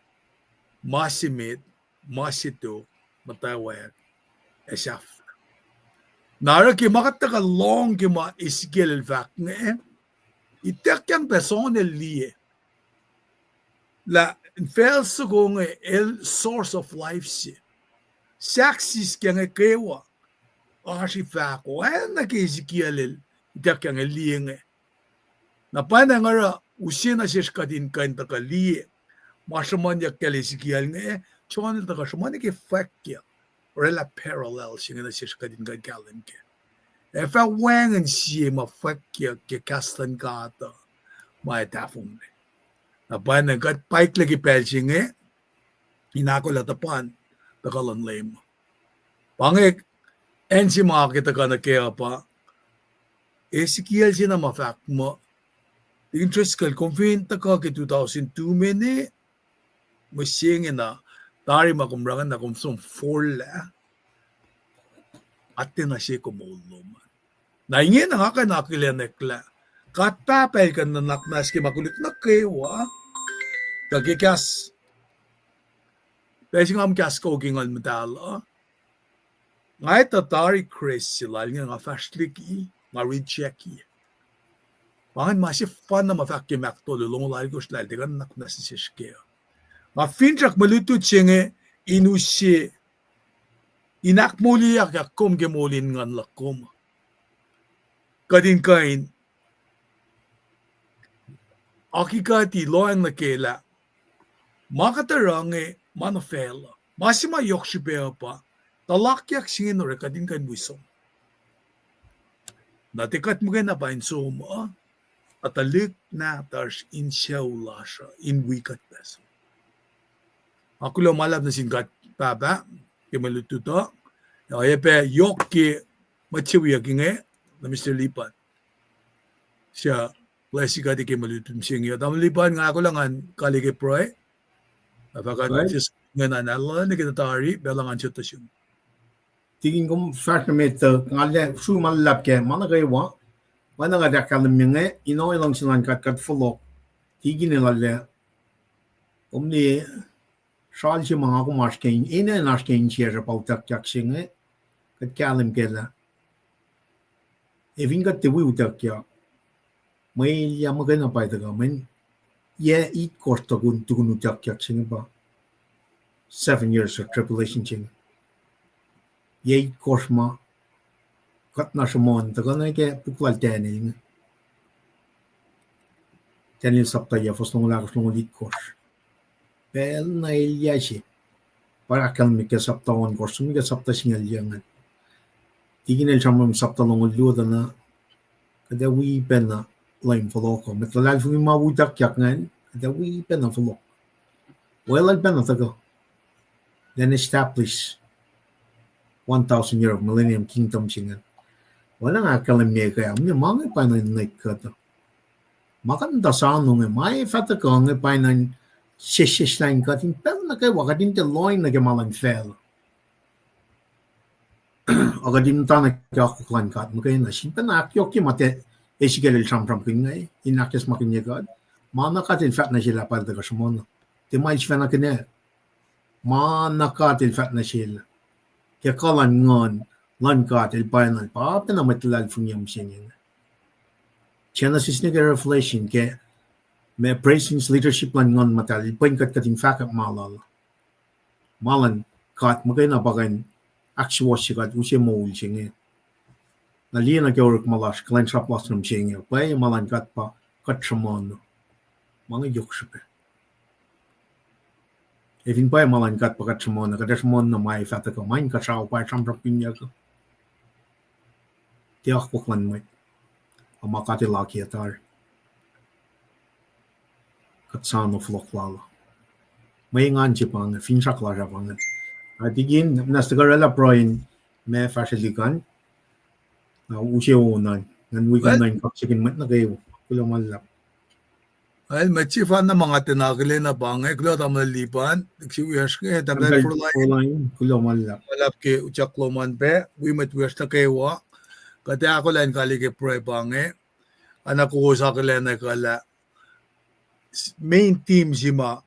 masimit masito matawag e shaf. Nara ki makataka long ki ma Ezekiel vak nga itek yang personel liye la felso ko nga el source of life si saksis kya nga kewa Ashi fako, na ki Ezekiel itak yang liye na panangara usina siya kadin kain taka liye masaman yak kaya Ezekiel nga chonil taka shaman ki fakya rela parallel siya na siya kadin kain kalim ke fa wangan siya mafakya ke kastan kata maitafong na panangat paik lagi pel siya nga inako latapan takalan lema pangik ensi makita ka na kaya pa Ezekiel siya na mafak mo interest kal konfinta ka ke 2002 mene masyengin na tari makumrangan na kumsong forla ate na siya kumuluman na ingin na nga ka nakilanekla katapay ka na naknas ki makulit na kewa kagikas pwede nga amkas ko gingal medala ngay tatari Chris sila nga fastliki nga rejecti. Pangan masif fan na mafaki makto lulong lari ko sila digan naknas si Sasuc-Ezekiel. Nga fintrak malutut siya nga inusi inak moulyak yakom gemolin ngan lakom. Kadin kain akikati loang na kela makatarang manafela masima yokshipea pa talakyak singin ore kadin kan buisong. Natikat mo na pa insom atalik na tars insyaw lasha in wikat peso. Ako lang malab na singkat papa kimalututo. Ay pe yok ki machiwiyak na Mr. Lipan. Siya klase ka di ke malutum singyo. Tamlipan nga ako lang an kali ke proy. Apakan Right. just nga nanala ni kita tari belangan sitasyon. Tingin ko fact na meter ngale su malap ke mana kay wa mana nga dakal minge ino ilang sinan kat follow tigin nila omni şalji mga ko maskein ina naskein siya pautak jak singe kat kalim kela evin kat tewi utak ya may yamaga na pa itaga men ye it kosta gun tugun utak jak singe ba 7 years of tribulation ching ye it korsma kat na shimon taga na ke puklal tani tani sapta ya fosnong la fosnong lit kors pel na ilyashi para akal mi ke sapta on kors mi ke sapta singal jangan tigin el chamam sapta long luda na kada wi penna lain foloko metlal fu ma wutak yak ngan kada wi penna folok well al penna tago then establish 1,000 year of millennium kingdom singan wala nga akal mi kaya mi mga pa na nakata makan da sano nga mai fata ko nga pa na shishislain katin pel na kay wakatin te loin na gemalan fel agadim ta na kya ko klan kat mo kay na simpen na akyo ki mate Ezekiel sam kingay inakes makinya god mana katil fat na sila pal daga sumono te mai fana kene mana katil fat na sila kaya kalan ngon lan katil panal pa na matilal funyam sinin Genesis ni Revelation ke may praisings leadership lan ngon matal point kat kating Fahk malal malan kat magay na bagan actual sikat usi Moul singe nali na kaya malas klan sa plus ng singe pay malan kat pa kat samon mga yoksupe even pay malan kat pa kat samon na may fata ko main kat sa pa samprap pinya ko tiyak ko klan mo amakati laki atar katsano floklala may nganji pang finsak la japang atigin nastagarala proin me fasilikan na usiunan ngan wigan nine kapsikin mat na kayo kulamalap Ay, machifa na mga tinakili na bangay, kula tamalipan, nagsiwiyas ka, tablet for life. kulamalap Malap ke uchak loman pe, wimat-wiyas na kayo, kati ako lang kali ke proy bangay, anak ko sa kala na kala, main team sima,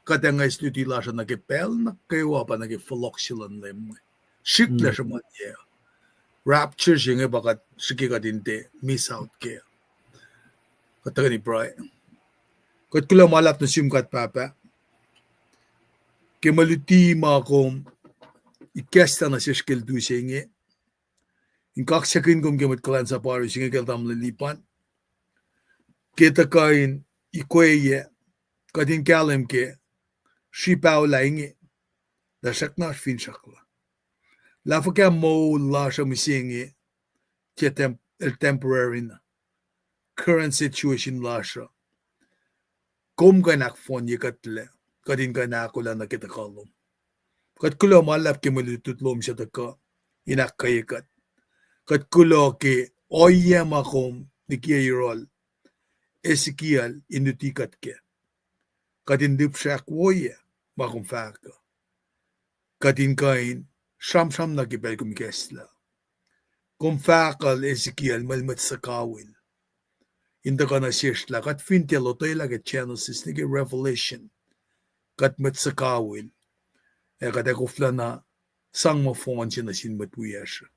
kati nga istutila siya nagipel, na kayo pa nagifalok sila nlim. Shikla siya man niya. Rapture siya nga bakat sige ka dinte, miss out kaya. Kata ni proy. Kat kula malap na simkat papa. Kemaluti ma kom ikesta na siya skill du singe. In kaksakin kom kemat kalan sa paro singe kel tam lilipan. Kita kain ikweye kadin kalem ke shipaw lainge. Da sakna fin sakla. La fa ka mo la siya misinge el temporary na. Current situation la siya. Kom ka nakfon yikatle, kadin ka nakula na kita kalom. Kat kulo malap ke malitutlom siya taka, inak kayikat. Kat kulo ke oyem akom ni Kiyayirol, Ezekiel inutikat ke. Kadin dip siya kwoye, makom Fahk. Kadin kain, sham na kipel kum kesla. Kum Fahk al Ezekiel malmat sa kawil. Inda ka na siyasla, kat fintelo tayo lang at Genesis, nigi Revelation, kat matsakawil, kat ekufla na sang mafon siya na sinmatwiyas.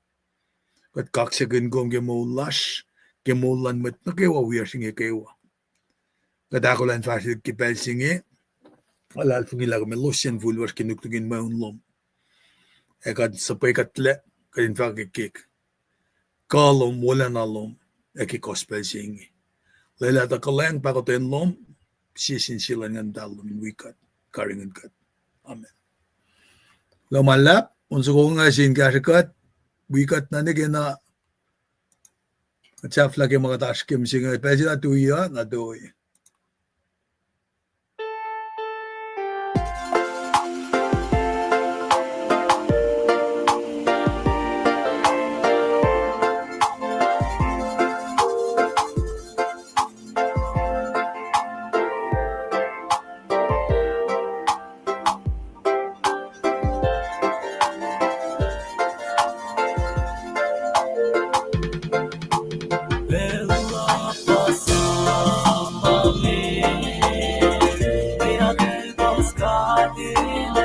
Kat kaksagan kong gemolash, gemolan mat na kewa wiyas nga kewa. Kat ako lang fasil kipel singe, alal fungilag melusyan vulwas kinuktugin maunlom. Kat sapay katle, kadin fakikik. Kalom, wala na lom, ekikospel singe. Lela ta kalang pakoten lom, sisin sila ng dalom wikat, karingan kat. Amen. Lamalap, unso ko nga sin kasikat, wikat na nige na at saf lagi mga taskim singa, pwede na tuya, na doy. Fulatlana.